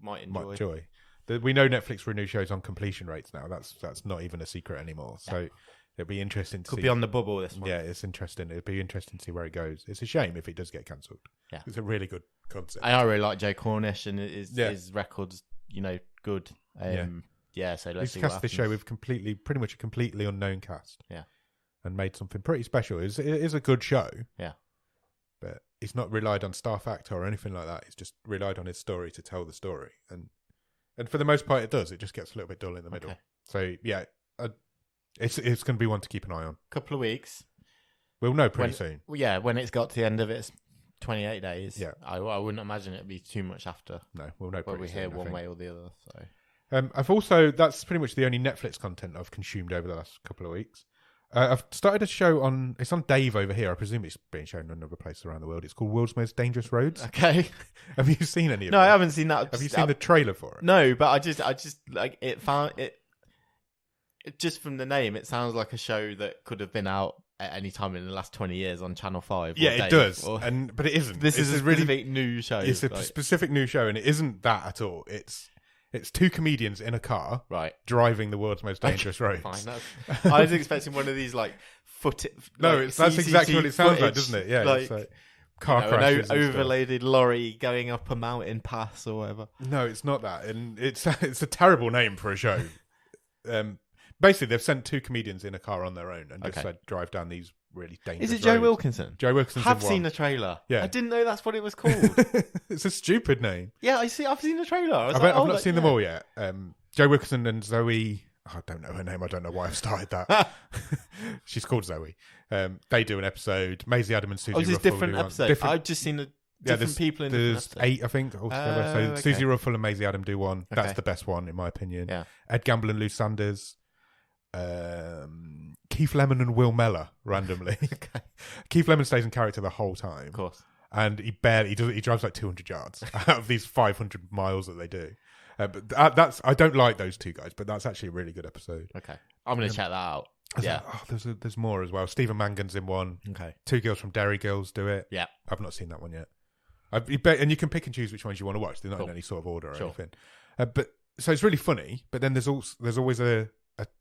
might enjoy. We know Netflix renew shows on completion rates now. That's not even a secret anymore. So it'll be interesting to see. Could be on the bubble this one. Yeah, it's interesting. It'll be interesting to see where it goes. It's a shame if it does get cancelled. Yeah, it's a really good concept. I really like Joe Cornish and his records. Good. So let's see. He's cast the show with pretty much a completely unknown cast. Yeah. And made something pretty special. It is a good show. Yeah. But he's not relied on star factor or anything like that. He's just relied on his story to tell the story. And for the most part, it does. It just gets a little bit dull in the middle. So, yeah, it's going to be one to keep an eye on. Couple of weeks. We'll know pretty soon. Yeah, when it's got to the end of its 28 days. Yeah. I wouldn't imagine it'd be too much after. No, we'll know pretty soon. We hear one way or the other. So. That's pretty much the only Netflix content I've consumed over the last couple of weeks. I've started a show it's on Dave over here. I presume it's being shown in another place around the world. It's called World's Most Dangerous Roads. Okay. Have you seen any of it? No, I haven't seen that. Have you seen the trailer for it? No, but I just like it just from the name, it sounds like a show that could have been out at any time in the last 20 years on Channel 5. Yeah, it does. But it isn't. This is a specific new show. It's a specific new show, and it isn't that at all. It's 2 comedians in a car, driving the world's most dangerous roads. Fine, I was expecting one of these that's exactly what it sounds like, doesn't it? Yeah, it's like car crashes, an overloaded lorry going up a mountain pass or whatever. No, it's not that, and it's a terrible name for a show. Basically, they've sent 2 comedians in a car on their own and just said drive down these really dangerous. Is it Joe roads. Wilkinson? Joe Wilkinson. I've seen the trailer. Yeah, I didn't know that's what it was called. It's a stupid name. Yeah, I've seen the trailer. I've not seen them all yet. Joe Wilkinson and Zoe. I don't know her name. I don't know why I've started that. She's called Zoe. They do an episode. Maisie Adam and Susie. It's different episode. I've just seen different people in there's different episodes. 8, I think, altogether. So Susie Ruffle and Maisie Adam do one. That's the best one, in my opinion. Yeah. Ed Gamble and Lou Sanders. Keith Lemon and Will Mellor randomly. Keith Lemon stays in character the whole time, of course, and he drives like 200 yards out of these 500 miles that they do. But I don't like those 2 guys, but that's actually a really good episode. Okay, I'm gonna check that out. Yeah, there's more as well. Stephen Mangan's in one. Okay, 2 girls from Derry Girls do it. Yeah, I've not seen that one yet. And you can pick and choose which ones you want to watch. They're not in any sort of order or anything. But so it's really funny. But then there's always a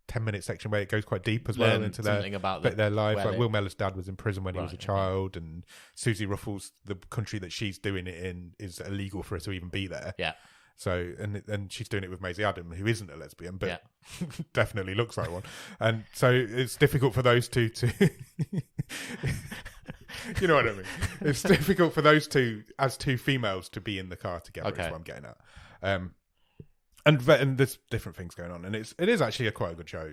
10-minute section where it goes quite deep as well into their life. Like Will Mellor's dad was in prison when he was a child, and Susie Ruffle's the country that she's doing it in is illegal for her to even be there. Yeah, So and she's doing it with Maisie Adam, who isn't a lesbian, but definitely looks like one. And so it's difficult for those two to, you know what I mean? It's difficult for those two as two females to be in the car together. Is what I'm getting at. And there's different things going on, and it is actually quite a good show.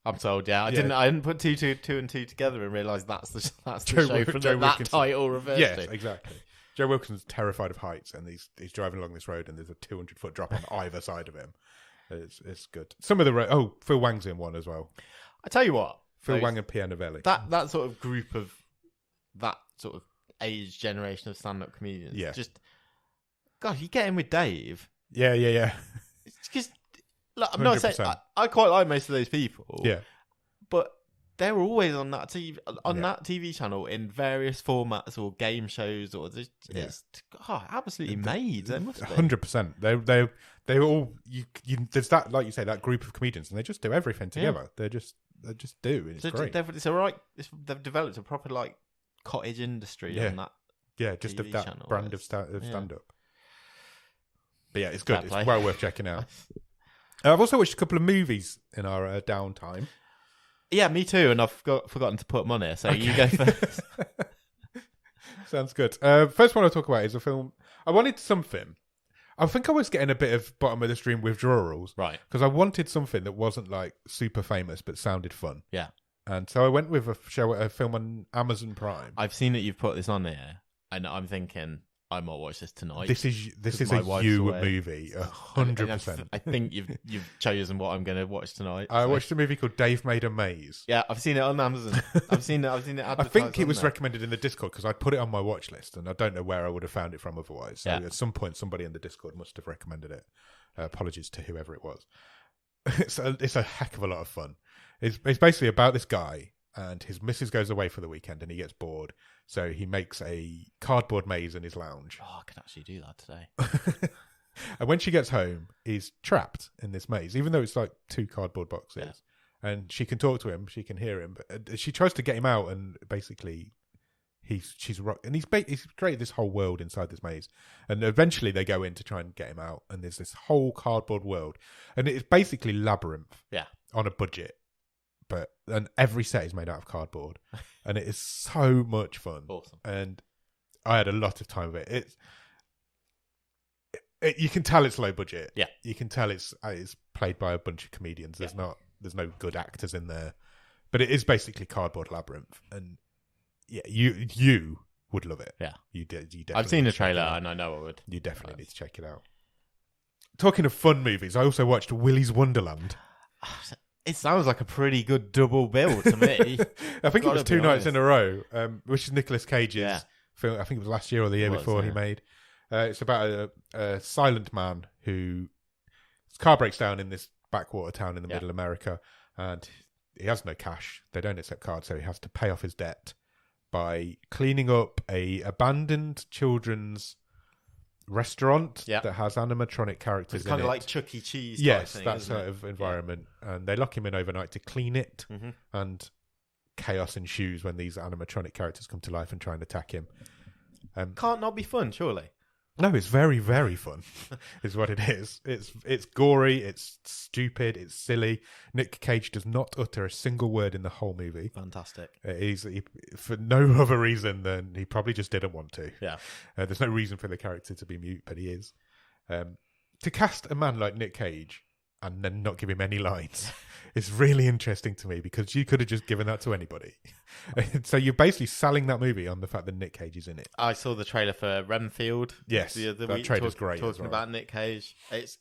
I'm told. Yeah, I didn't put two and two together and realise that's the show from that title reversed. Yes, exactly. Joe Wilkinson's terrified of heights, and he's driving along this road, and there's a 200-foot drop on either side of him. It's good. Some of the Phil Wang's in one as well. I tell you what, Phil Wang and Pierre Novelli. That sort of group of that sort of age generation of stand-up comedians. Yeah. Just God, you get in with Dave. Yeah. It's just, look, I'm not saying I quite like most of those people. Yeah, but they were always on that TV channel in various formats or game shows or it's absolutely made. They must be 100%. They all you. There's that, like you say, that group of comedians, and they just do everything together. They just do. It's great. It's all right. They've developed a proper like cottage industry on that. Yeah, just TV of that channel. brand of stand up. But yeah, it's good. It's well worth checking out. I've also watched a couple of movies in our downtime. Yeah, me too. And I've forgotten to put them on here, so you go first. Sounds good. First one I'll talk about is a film. I wanted something. I think I was getting a bit of bottom of the stream withdrawals. Right. Because I wanted something that wasn't like super famous but sounded fun. Yeah. And so I went with a film on Amazon Prime. I've seen that you've put this on here, and I'm thinking I might watch this tonight. This is a movie, 100%. I think you've chosen what I'm going to watch tonight. I watched a movie called Dave Made a Maze. Yeah, I've seen it on Amazon. I've seen it. I think it was recommended in the Discord because I put it on my watch list, and I don't know where I would have found it from otherwise. So at some point, somebody in the Discord must have recommended it. Apologies to whoever it was. It's a heck of a lot of fun. It's basically about this guy, and his missus goes away for the weekend, and he gets bored. So he makes a cardboard maze in his lounge. Oh, I could actually do that today. And when she gets home, he's trapped in this maze, even though it's like 2 cardboard boxes. Yeah. And she can talk to him, she can hear him, but she tries to get him out, and basically he's created this whole world inside this maze. And eventually they go in to try and get him out, and there's this whole cardboard world, and it's basically Labyrinth. Yeah. On a budget. And every set is made out of cardboard, and it is so much fun. Awesome. And I had a lot of time with it. You can tell it's low budget. Yeah, you can tell it's played by a bunch of comedians. There's no good actors in there, but it is basically cardboard Labyrinth, and yeah, you would love it. Yeah, you definitely. I've seen the trailer and I know I would. You definitely need to check it out. Talking of fun movies, I also watched Willy's Wonderland. It sounds like a pretty good double bill to me. I think it was 2 nights in a row, which is Nicolas Cage's film. I think it was last year or the year before he made. It's about a silent man whose car breaks down in this backwater town in the middle of America, and he has no cash. They don't accept cards, so he has to pay off his debt by cleaning up a abandoned children's restaurant that has animatronic characters. It's kind of like Chuck E. Cheese. Yes, thing, that sort of environment, and they lock him in overnight to clean it, and chaos ensues when these animatronic characters come to life and try and attack him. Can't not be fun, surely. No, it's very, very fun. Is what it is. It's gory, it's stupid, it's silly. Nick Cage does not utter a single word in the whole movie. Fantastic. He, for no other reason than he probably just didn't want to. Yeah. There's no reason for the character to be mute, but he is. To cast a man like Nick Cage and then not give him any lines is really interesting to me, because you could have just given that to anybody. So you're basically selling that movie on the fact that Nick Cage is in it. I saw the trailer for Renfield. Yes, the other that week, trailer's great. Talking about Nick Cage, it's.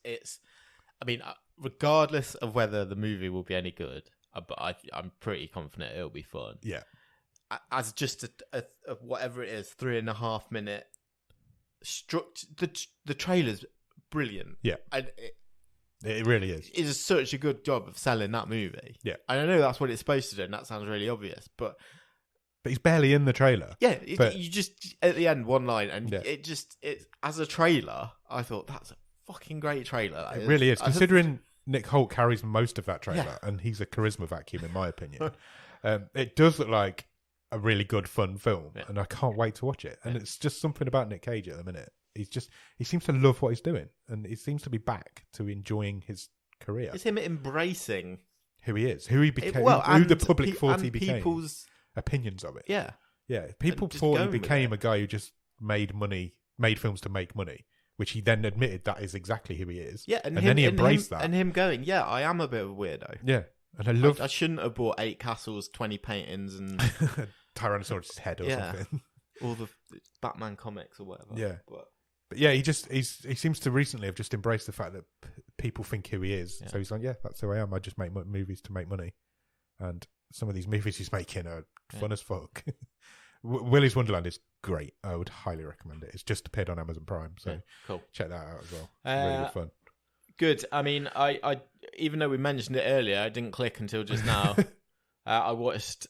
I mean, regardless of whether the movie will be any good, but I'm pretty confident it'll be fun. Yeah. As just a whatever it is, 3.5 minute the trailer's brilliant. Yeah. And it really is. It is such a good job of selling that movie. Yeah. And I know that's what it's supposed to do, and that sounds really obvious, but he's barely in the trailer. Yeah, you just at the end one line, and it as a trailer, I thought that's a fucking great trailer. It really is, considering Nick Hoult carries most of that trailer, and he's a charisma vacuum in my opinion. It does look like a really good, fun film, and I can't wait to watch it. And it's just something about Nick Cage at the minute. he seems to love what he's doing, and he seems to be back to enjoying his career. It's him embracing who he is, who he became, well, who the public thought he became, people's opinions of it. yeah. People thought he became a guy who just made films to make money, which he then admitted that is exactly who he is. Yeah, and then he embraced that, and him going, yeah, I am a bit of a weirdo. Yeah, and I love. I shouldn't have bought 8 castles, 20 paintings, and Tyrannosaurus' head or something. All the Batman comics or whatever. Yeah. But yeah, he seems to recently have just embraced the fact that people think who he is. Yeah. So he's like, yeah, that's who I am. I just make movies to make money. And some of these movies he's making are fun as fuck. Willy's Wonderland is great. I would highly recommend it. It's just appeared on Amazon Prime. So cool. Check that out as well. It's really fun. Good. I mean, I even though we mentioned it earlier, I didn't click until just now. I watched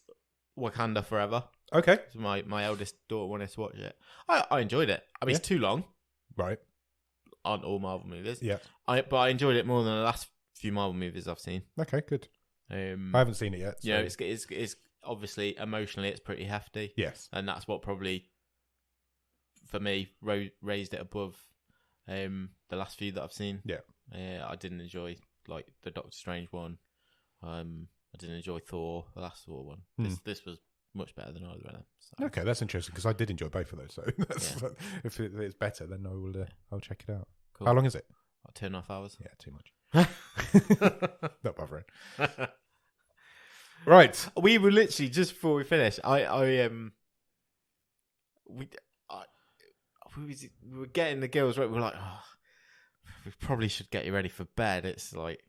Wakanda Forever. Okay. So my eldest daughter wanted to watch it. I enjoyed it. I mean, it's too long. Right. Aren't all Marvel movies. Yeah. But I enjoyed it more than the last few Marvel movies I've seen. Okay, good. I haven't seen it yet. So. You know, it's obviously emotionally it's pretty hefty. Yes. And that's what probably, for me, raised it above the last few that I've seen. Yeah. I didn't enjoy like the Doctor Strange one. I didn't enjoy Thor, the last Thor one. This was much better than either of them. So. Okay, that's interesting because I did enjoy both of those. So if it's better, then I will. I'll check it out. Cool. How long is it? Like 2.5 hours. Yeah, too much. Not bothering. Right. We were literally just before we finished. We were getting the girls right. We were like, we probably should get you ready for bed. It's like.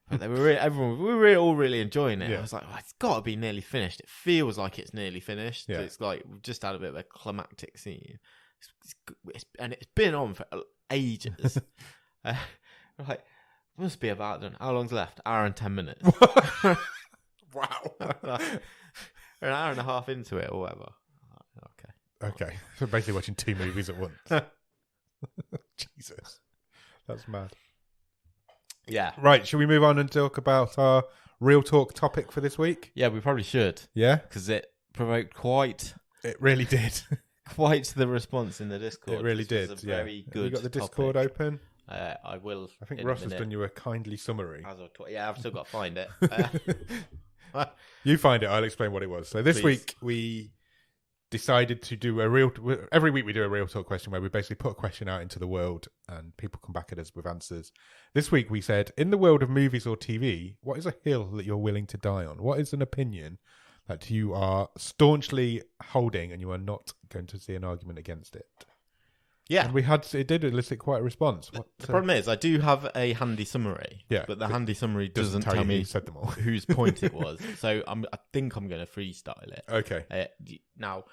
But we were all really enjoying it. Yeah. I was like, it's got to be nearly finished. It feels like it's nearly finished. Yeah. It's like we've just had a bit of a climactic scene. And it's been on for ages. Like, must be about done. How long's left? Hour and 10 minutes. Wow. An hour and a half into it or whatever. Okay. So basically watching 2 movies at once. Jesus. That's mad. Yeah. Right, shall we move on and talk about our real talk topic for this week? Yeah, we probably should. Yeah? Because it provoked quite... It really did. Quite the response in the Discord. It really did, was a very good Have you got the Discord open? I will. I think Ross has done you a kindly summary. Yeah, I've still got to find it. You find it, I'll explain what it was. So this week we decided to do every week we do a real talk question where we basically put a question out into the world and people come back at us with answers. This week we said, in the world of movies or TV, what is a hill that you're willing to die on? What is an opinion that you are staunchly holding and you are not going to see an argument against it? Yeah. And it did elicit quite a response. The problem is I do have a handy summary, but the handy summry doesn't tell me said them all. whose point it was. So I think I'm going to freestyle it. Okay. Now,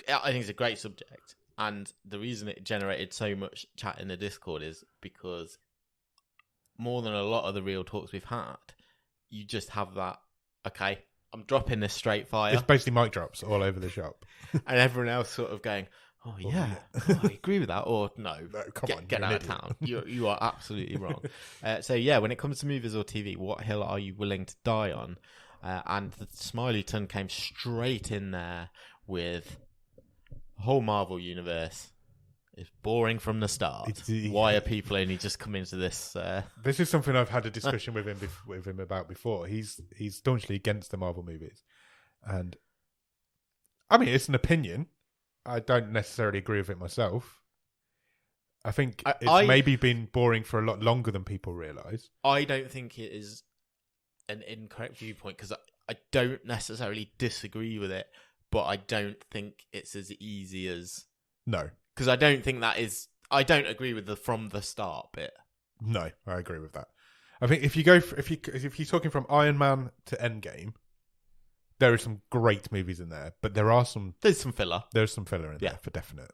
I think it's a great subject. And the reason it generated so much chat in the Discord is because more than a lot of the real talks we've had, you just have that, okay, I'm dropping this straight fire. It's basically mic drops all over the shop. And everyone else sort of going, oh, yeah, I agree with that. Or no, get out of town. You are absolutely wrong. So, yeah, when it comes to movies or TV, what hill are you willing to die on? And the Smiley Ton came straight in there with the whole Marvel universe. It's boring from the start. Why are people only just coming to this? This is something I've had a discussion with him about before. He's staunchly against the Marvel movies. And, I mean, it's an opinion. I don't necessarily agree with it myself. I think it's maybe been boring for a lot longer than people realise. I don't think it is an incorrect viewpoint because I don't necessarily disagree with it, but I don't think it's as easy as... No. Because I don't think that is... I don't agree with the from the start bit. No, I agree with that. I think if you're talking from Iron Man to Endgame, there are some great movies in there, but there's some filler. There's some filler in there for definite.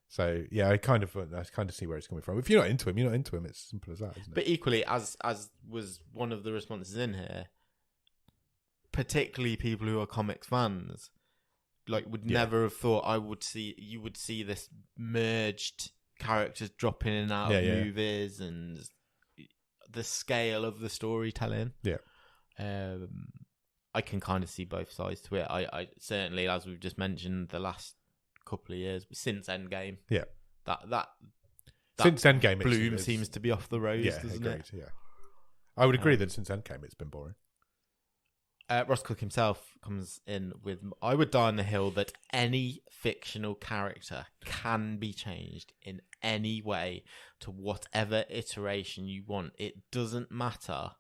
So yeah, I kind of see where it's coming from. If you're not into him, you're not into him. It's as simple as that, isn't it? But equally, as was one of the responses in here, particularly people who are comics fans, like would never have thought you would see this merged characters dropping in and out of movies and the scale of the storytelling. Yeah. I can kind of see both sides to it. I certainly, as we've just mentioned, the last couple of years since Endgame, that since Endgame, bloom seems to be off the rose, doesn't agreed, it? Yeah, I would agree that since Endgame, it's been boring. Ross Cook himself comes in with, I would die on the hill that any fictional character can be changed in any way to whatever iteration you want. It doesn't matter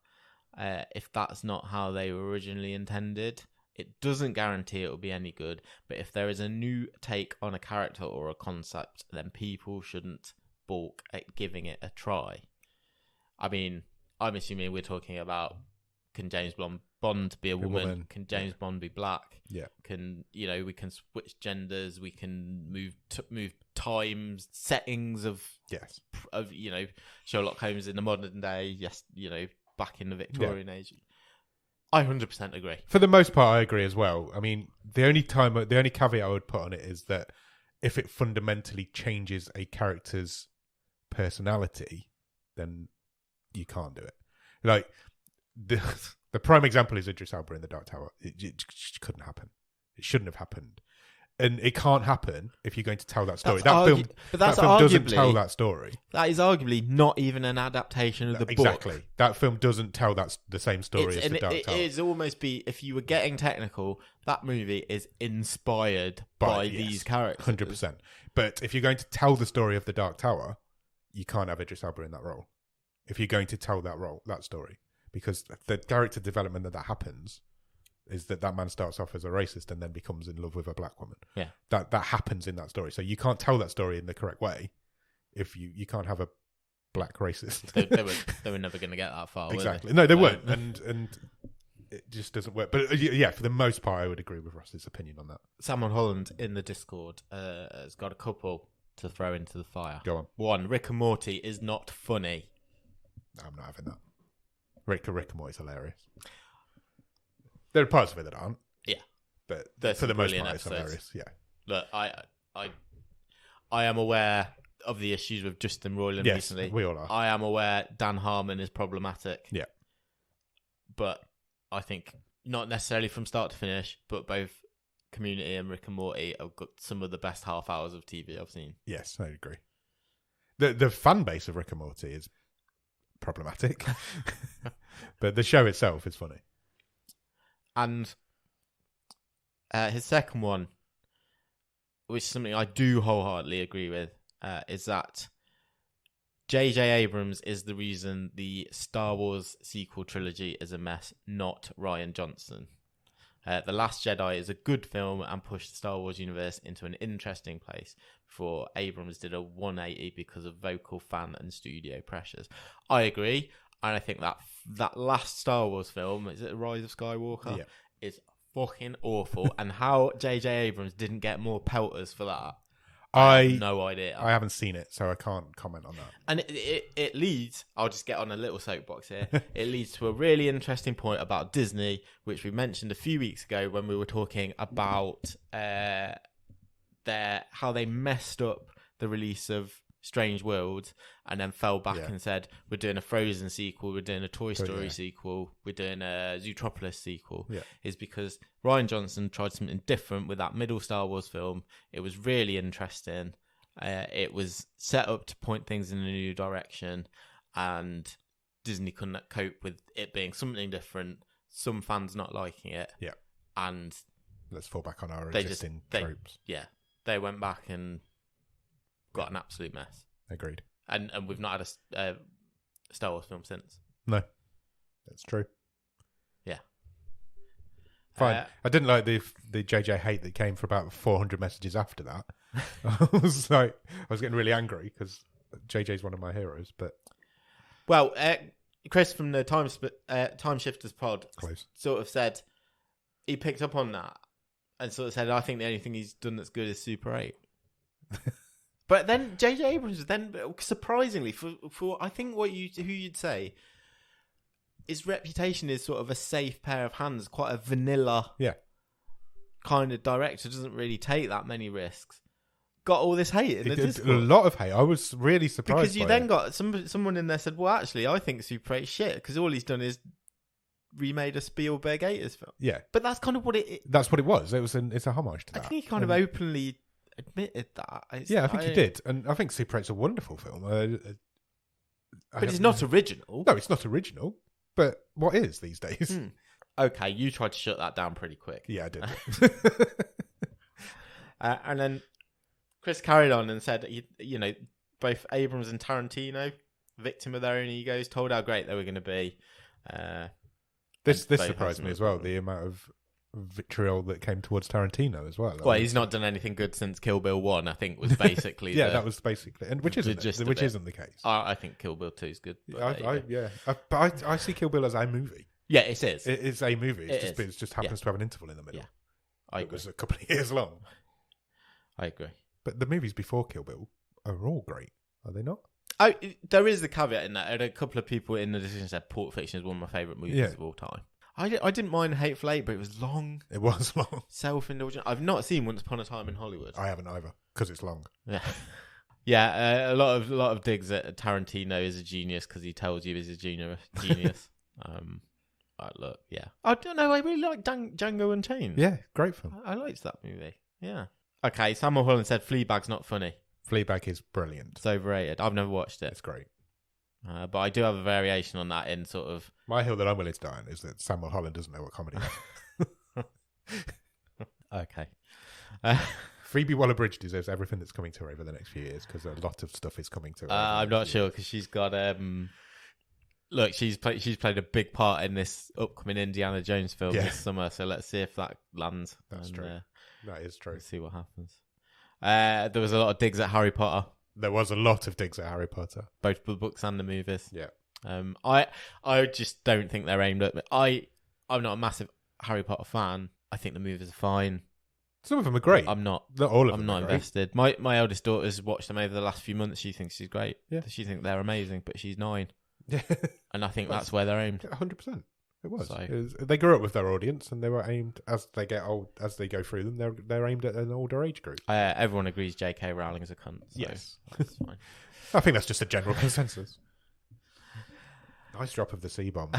if that's not how they were originally intended. It doesn't guarantee it will be any good, but if there is a new take on a character or a concept, then people shouldn't balk at giving it a try. I mean, I'm assuming we're talking about, can James Bond be a woman? Can James Bond be black? Yeah. Can we can switch genders? We can move times, settings of Sherlock Holmes in the modern day. Yes, back in the Victorian age. I 100% agree. For the most part, I agree as well. I mean, the only caveat I would put on it is that if it fundamentally changes a character's personality, then you can't do it. Like the prime example is Idris Elba in The Dark Tower. It couldn't happen. It shouldn't have happened. And it can't happen if you're going to tell that story. That film doesn't tell that story. That is arguably not even an adaptation of the book. Exactly. That film doesn't tell the same story as The Dark Tower. It is almost if you were getting technical, that movie is inspired by these characters. 100%. But if you're going to tell the story of The Dark Tower, you can't have Idris Elba in that role. If you're going to tell that story. Because the character development that happens is that man starts off as a racist and then becomes in love with a black woman. Yeah. That happens in that story. So you can't tell that story in the correct way if you can't have a black racist. they were never going to get that far, exactly. Were they? No, they weren't. And it just doesn't work. But yeah, for the most part, I would agree with Ross's opinion on that. Salmon Holland in the Discord has got a couple to throw into the fire. Go on. One, Rick and Morty is not funny. No, I'm not having that. Rick and Morty's hilarious. There are parts of it that aren't. Yeah. But for the most part, it's hilarious. Yeah. Look, I am aware of the issues with Justin Roiland recently. We all are. I am aware Dan Harmon is problematic. Yeah. But I think not necessarily from start to finish, but both Community and Rick and Morty have got some of the best half hours of TV I've seen. Yes, I agree. The fan base of Rick and Morty is problematic. But the show itself is funny. And his second one, which is something I do wholeheartedly agree with, is that J.J. Abrams is the reason the Star Wars sequel trilogy is a mess, not Rian Johnson. The Last Jedi is a good film and pushed the Star Wars universe into an interesting place before Abrams did a 180 because of vocal fan and studio pressures. I agree, and I think that last Star Wars film, is it Rise of Skywalker? Yeah. Is fucking awful. And how J.J. Abrams didn't get more pelters for that, I have no idea. I haven't seen it, so I can't comment on that. And it leads, I'll just get on a little soapbox here, it leads to a really interesting point about Disney, which we mentioned a few weeks ago when we were talking about how they messed up the release of Strange Worlds and then fell back and said, we're doing a Frozen sequel, we're doing a Toy Story sequel, we're doing a Zootropolis sequel, is because Rian Johnson tried something different with that middle Star Wars film. It was really interesting. It was set up to point things in a new direction, and Disney couldn't cope with it being something different, some fans not liking it. Yeah. And let's fall back on our existing tropes. Yeah. They went back and got an absolute mess. Agreed. And we've not had a Star Wars film since. No, that's true. Yeah. Fine. I didn't like the JJ hate that came for about 400 messages after that. I was getting really angry because JJ's one of my heroes. But well, Chris from the Time Shifters pod sort of said he picked up on that and sort of said, I think the only thing he's done that's good is Super 8. But then J.J. Abrams, then surprisingly, for I think who you'd say, his reputation is sort of a safe pair of hands, quite a vanilla kind of director, doesn't really take that many risks. Got all this hate in the Discord. A lot of hate. I was really surprised because you then got someone in there said, well, actually, I think Super 8 shit because all he's done is remade a Spielberg 80s film. Yeah, but that's kind of what it. That's what it was. It's a homage to that. I think he kind of openly admitted that. Yeah, I think he did, and I think Super 8's a wonderful film. But it's not original. No, it's not original. But what is these days? Okay, you tried to shut that down pretty quick. Yeah, I did. And then Chris carried on and said, both Abrams and Tarantino, victim of their own egos, told how great they were going to be. This surprised me as well, the amount of vitriol that came towards Tarantino as well. Well, he's not done anything good since Kill Bill 1, I think, was basically that was basically, and which isn't the case. I think Kill Bill 2 is good. But I see Kill Bill as a movie. Yeah, it is. It is a movie. It just happens to have an interval in the middle. Yeah, I agree. It was a couple of years long. I agree. But the movies before Kill Bill are all great, are they not? There is the caveat in that. A couple of people in the decision said Pulp Fiction is one of my favourite movies of all time. I didn't mind Hateful Eight, but it was long. It was long. Self-indulgent. I've not seen Once Upon a Time in Hollywood. I haven't either, because it's long. Yeah. Yeah, a lot of digs at Tarantino is a genius because he tells you he's a genius. Look, yeah. I don't know, I really like Django Unchained. Yeah, great film. I liked that movie. Yeah. Okay, Samuel Holland said Fleabag's not funny. Fleabag is brilliant. It's overrated. I've never watched it. It's great. But I do have a variation on that in sort of... My hill that I'm willing to die on is that Samuel Holland doesn't know what comedy is. Okay. Phoebe Waller-Bridge deserves everything that's coming to her over the next few years because a lot of stuff is coming to her. I'm not sure because she's got... Look, she's played a big part in this upcoming Indiana Jones film this summer, so let's see if that lands. That's true. That is true. Let's see what happens. There was a lot of digs at Harry Potter. There was a lot of digs at Harry Potter. Both the books and the movies. Yeah. I just don't think they're aimed at me. I'm not a massive Harry Potter fan. I think the movies are fine. Some of them are great. I'm not. Not all of them. I'm not invested. My eldest daughter's watched them over the last few months. She thinks she's great. Yeah. She thinks they're amazing, but she's 9. Yeah. And I think that's where they're aimed. 100%. It was. So. They grew up with their audience, and they were aimed as they get old. As they go through them, they're aimed at an older age group. Everyone agrees J.K. Rowling is a cunt. So yes, that's fine. I think that's just a general consensus. Nice drop of the C-bomb.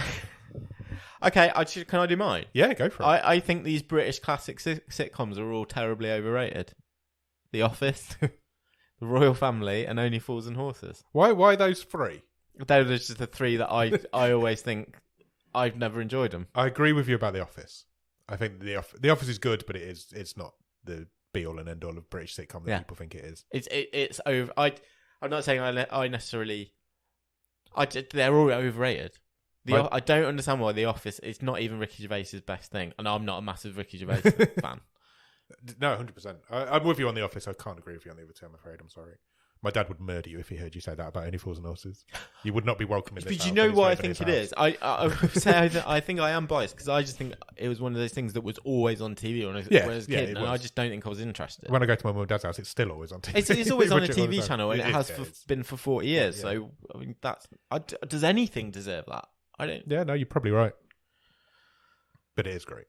Okay, can I do mine? Yeah, go for it. I think these British classic sitcoms are all terribly overrated. The Office, The Royal Family, and Only Fools and Horses. Why those 3? They're just the 3 that I always think I've never enjoyed them. I agree with you about The Office. I think The Office is good, but it's not the be all and end all of British sitcom that people think it is. It's over. I'm not saying I necessarily. They're all overrated. I don't understand why The Office. It's not even Ricky Gervais's best thing, and I'm not a massive Ricky Gervais fan. No, 100%. I'm with you on The Office. I can't agree with you on the other two. I'm afraid. I'm sorry. My dad would murder you if he heard you say that about Only Fools and Horses. You would not be welcome in this house. But you know what I think it is? I think I am biased because I just think it was one of those things that was always on TV when I was a kid, and I just don't think I was interested. When I go to my mum and dad's house, it's still always on TV. It's always on a TV channel, and it has been for 40 years. Yeah. So I mean, does anything deserve that? I don't. Yeah, no, you're probably right. But it is great.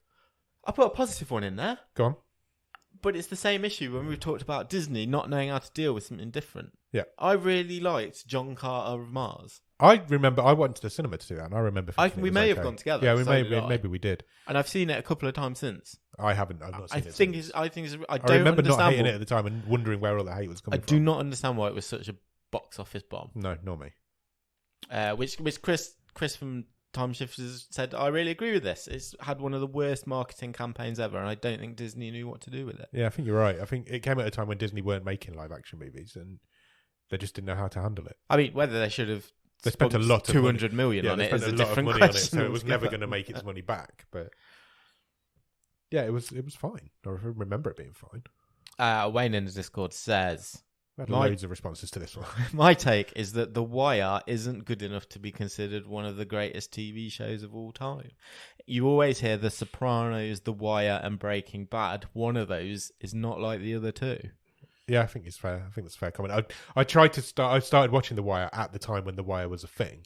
I put a positive one in there. Go on. But it's the same issue when we talked about Disney not knowing how to deal with something different. Yeah. I really liked John Carter of Mars. I remember I went to the cinema to see that, and I remember thinking we may have gone together. Yeah, maybe we did. And I've seen it a couple of times since. I haven't. I've not seen it. I remember not hating it at the time and wondering where all the hate was coming from. I do not understand why it was such a box office bomb. No, nor me. Which Chris from Time Shifters said, I really agree with this. It's had one of the worst marketing campaigns ever, and I don't think Disney knew what to do with it. Yeah, I think you're right. I think it came at a time when Disney weren't making live action movies, and they just didn't know how to handle it. I mean, whether they should have spent a lot of 200 million on it is a different question. So it was never going to make its money back. But yeah, it was fine. I remember it being fine. Wayne in the Discord says, we had loads of responses to this one. My take is that The Wire isn't good enough to be considered one of the greatest TV shows of all time. You always hear The Sopranos, The Wire, and Breaking Bad. One of those is not like the other two. Yeah, I think it's fair. I think that's a fair comment. I started watching The Wire at the time when The Wire was a thing,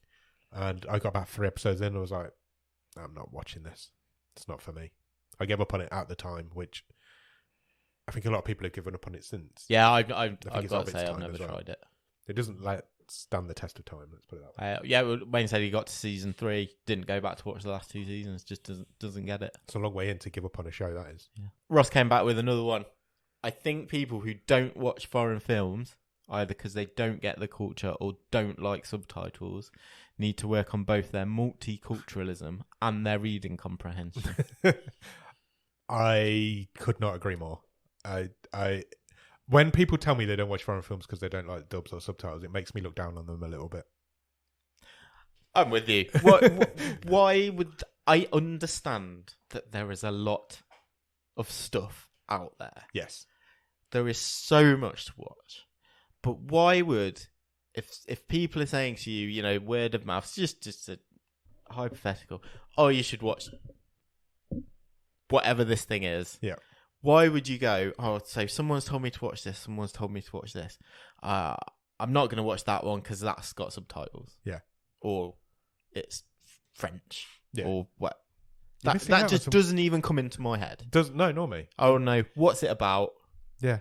and I got about 3 episodes in and I was like, I'm not watching this. It's not for me. I gave up on it at the time, which I think a lot of people have given up on it since. Yeah, I've got to say I've never tried it. It doesn't stand the test of time. Let's put it that way. Yeah, Wayne said he got to season 3, didn't go back to watch the last 2 seasons, just doesn't get it. It's a long way in to give up on a show, that is. Yeah. Ross came back with another one. I think people who don't watch foreign films, either because they don't get the culture or don't like subtitles, need to work on both their multiculturalism and their reading comprehension. I could not agree more. When people tell me they don't watch foreign films because they don't like dubs or subtitles, it makes me look down on them a little bit. I'm with you. Why would I understand that there is a lot of stuff out there? Yes. There is so much to watch. But why would, if people are saying to you, you know, word of mouth, just a hypothetical, oh, you should watch whatever this thing is. Yeah. Why would you go, oh, so someone's told me to watch this, someone's told me to watch this. I'm not going to watch that one because that's got subtitles. Yeah. Or it's French. Yeah. Or what. That just doesn't even come into my head. No, nor me. Oh, no. What's it about? Yeah.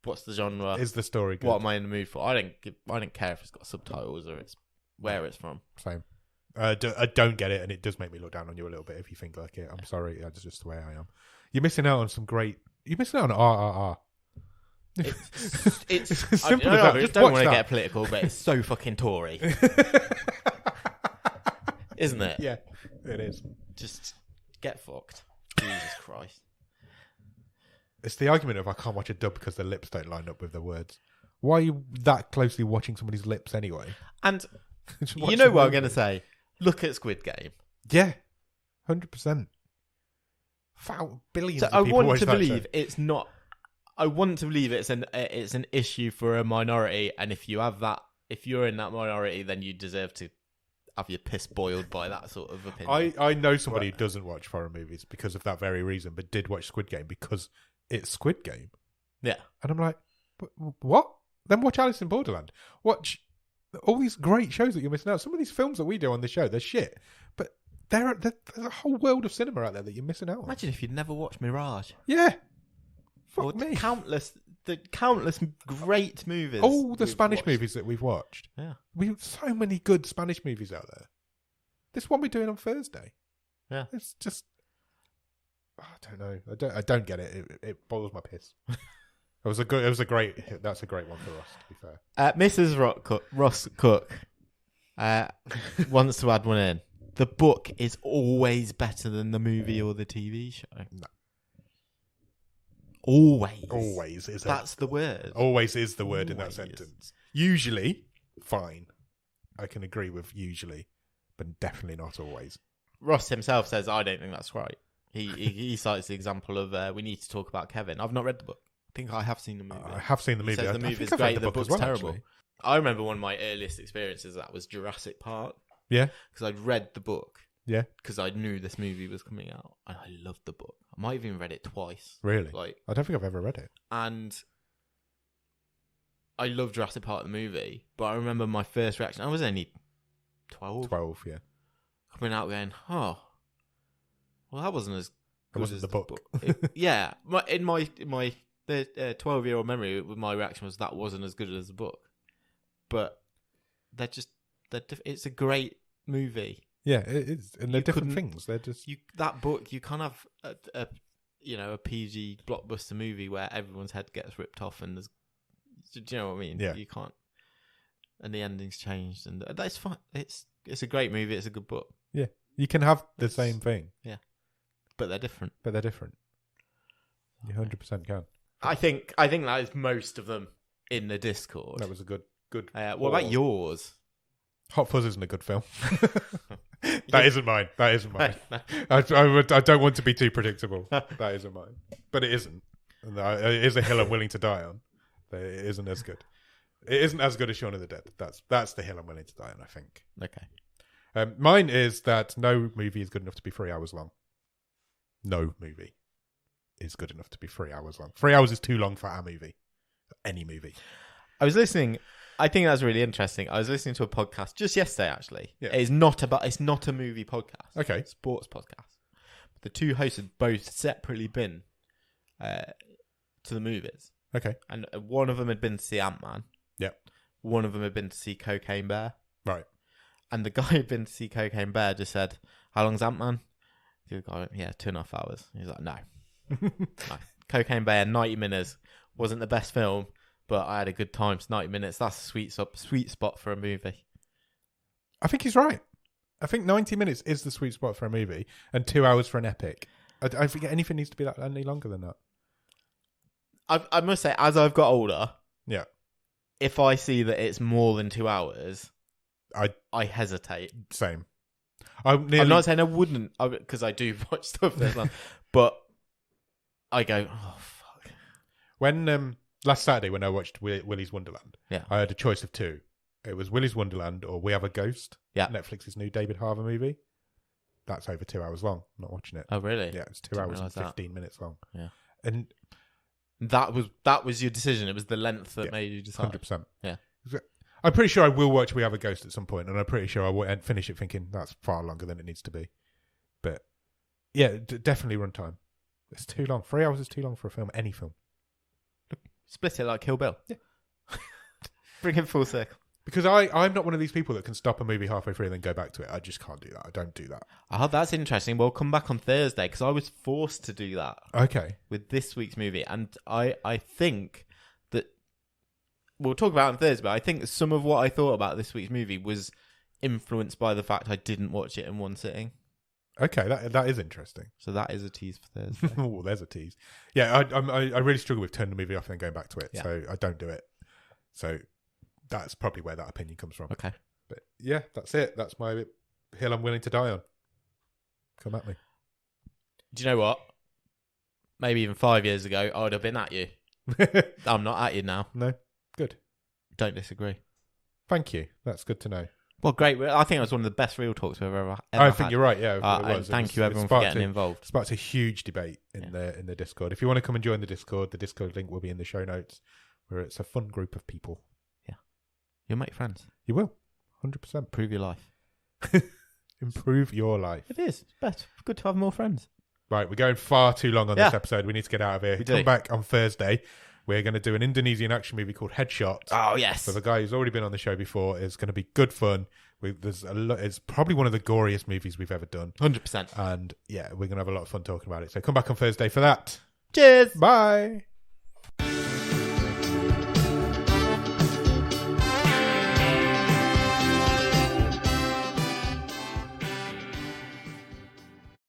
What's the genre? Is the story good? What am I in the mood for? I don't care if it's got subtitles or it's where it's from. Same. I don't get it, and it does make me look down on you a little bit if you think like it. I'm sorry, that's just the way I am. You're missing out on some great. You're missing out on RRR. It's I just don't want to get political, but it's so fucking Tory, isn't it? Yeah, it is. Just get fucked. Jesus Christ. It's the argument of I can't watch a dub because the lips don't line up with the words. Why are you that closely watching somebody's lips anyway? And you know what I'm going to say? Look at Squid Game. Yeah, 100%. Billions of people watch that show. It's not. I want to believe it's an issue for a minority, and if you're in that minority, then you deserve to have your piss boiled by that sort of opinion. I know somebody who doesn't watch foreign movies because of that very reason, but did watch Squid Game because it's Squid Game. Yeah. And I'm like, what? Then watch Alice in Borderland. Watch all these great shows that you're missing out. Some of these films that we do on the show, they're shit. But there's a whole world of cinema out there that you're missing out on. Imagine if you'd never watched Mirage. Yeah. Fuck me. The countless great movies. All the Spanish movies that we've watched. Yeah. We have so many good Spanish movies out there. This one we're doing on Thursday. Yeah. It's just... I don't know. I don't get it. It boils my piss. That's a great one for us, to be fair. Mrs. Ross Cook wants to add one in. The book is always better than the movie or the TV show. No. Always. That's the word. Always is the word in that sentence. Usually, fine. I can agree with usually, but definitely not always. Ross himself says, I don't think that's right. He cites the example of we need to talk about Kevin. I've not read the book. I think I have seen the movie. I have seen the movie. He says the movie is great. The book's terrible. Actually. I remember one of my earliest experiences that was Jurassic Park. Yeah. Because I'd read the book. Yeah. Because I knew this movie was coming out. And I loved the book. I might have even read it twice. Really? I don't think I've ever read it. And I love Jurassic Park, the movie. But I remember my first reaction. I was only 12. 12, yeah. Coming out going, oh, well, that wasn't as good wasn't as the book. Yeah. In my 12-year-old memory, my reaction was that wasn't as good as the book. But it's a great movie. Yeah, it is, and they're different things. They're just that book. You can't have a PG blockbuster movie where everyone's head gets ripped off and there's, do you know what I mean? Yeah, you can't. And the ending's changed, and that's fine. It's a great movie. It's a good book. Yeah, you can have the same thing. Yeah, but they're different. You 100% can. I think that is most of them in the Discord. That was a good. What about yours? Hot Fuzz isn't a good film. That isn't mine. I don't want to be too predictable. That isn't mine. But it isn't. And it is a hill I'm willing to die on. But it isn't as good. It isn't as good as Shaun of the Dead. That's the hill I'm willing to die on, I think. Okay. Mine is that no movie is good enough to be 3 hours long. No movie is good enough to be 3 hours long. 3 hours is too long for our movie. Any movie. I was listening... I think that's really interesting. I was listening to a podcast just yesterday, actually. Yeah. It's not a movie podcast. Okay. Sports podcast. The two hosts had both separately been to the movies. Okay. And one of them had been to see Ant-Man. Yeah. One of them had been to see Cocaine Bear. Right. And the guy who'd been to see Cocaine Bear just said, how long's Ant-Man? The guy went, 2.5 hours. He's like, no. No. Cocaine Bear, 90 minutes. wasn't the best film, but I had a good time. It's 90 minutes. That's a sweet spot for a movie. I think he's right. I think 90 minutes is the sweet spot for a movie, and 2 hours for an epic. I think anything needs to be that any longer than that. I must say, as I've got older, yeah, if I see that it's more than 2 hours, I hesitate. Same. I'm not saying I wouldn't, because I do watch stuff that's long, but I go, oh fuck. When last Saturday when I watched Willy's Wonderland, yeah, I had a choice of two. It was Willy's Wonderland or We Have a Ghost. Yeah, Netflix's new David Harbour movie. That's over 2 hours long. I'm not watching it. Oh really? Yeah, it's 2 hours and 15 minutes long. Yeah, and that was your decision. It was the length that made you decide. 100%. Yeah. I'm pretty sure I will watch We Have a Ghost at some point, and I'm pretty sure I will finish it thinking that's far longer than it needs to be. But yeah, definitely runtime. It's too long. 3 hours is too long for a film, any film. Split it like Kill Bill. Yeah. Bring it full circle. Because I'm not one of these people that can stop a movie halfway through and then go back to it. I just can't do that. I don't do that. Oh, that's interesting. We'll come back on Thursday because I was forced to do that. Okay. With this week's movie. And I think that we'll talk about it on Thursday, but I think some of what I thought about this week's movie was influenced by the fact I didn't watch it in one sitting. Okay, that is interesting. So that is a tease for Thursday. Oh, there's a tease. Yeah, I really struggle with turning the movie off and then going back to it. Yeah. So I don't do it. So that's probably where that opinion comes from. Okay. But yeah, that's it. That's my hill I'm willing to die on. Come at me. Do you know what? Maybe even 5 years ago, I would have been at you. I'm not at you now. No. Good. Don't disagree. Thank you. That's good to know. Well, great. I think it was one of the best real talks we've ever I think you're right. Yeah, it was. Thank you everyone for getting involved. Sparked a huge debate in the Discord. If you want to come and join the Discord link will be in the show notes, where it's a fun group of people. Yeah, you'll make friends. You will, 100%. Improve your life. Improve your life. It is. It's best. It's good to have more friends. Right, we're going far too long on this episode. We need to get out of here. Come back on Thursday. We're going to do an Indonesian action movie called Headshot. Oh, yes. So the guy who's already been on the show before. It's going to be good fun. It's probably one of the goriest movies we've ever done. 100%. And yeah, we're going to have a lot of fun talking about it. So come back on Thursday for that. Cheers. Bye.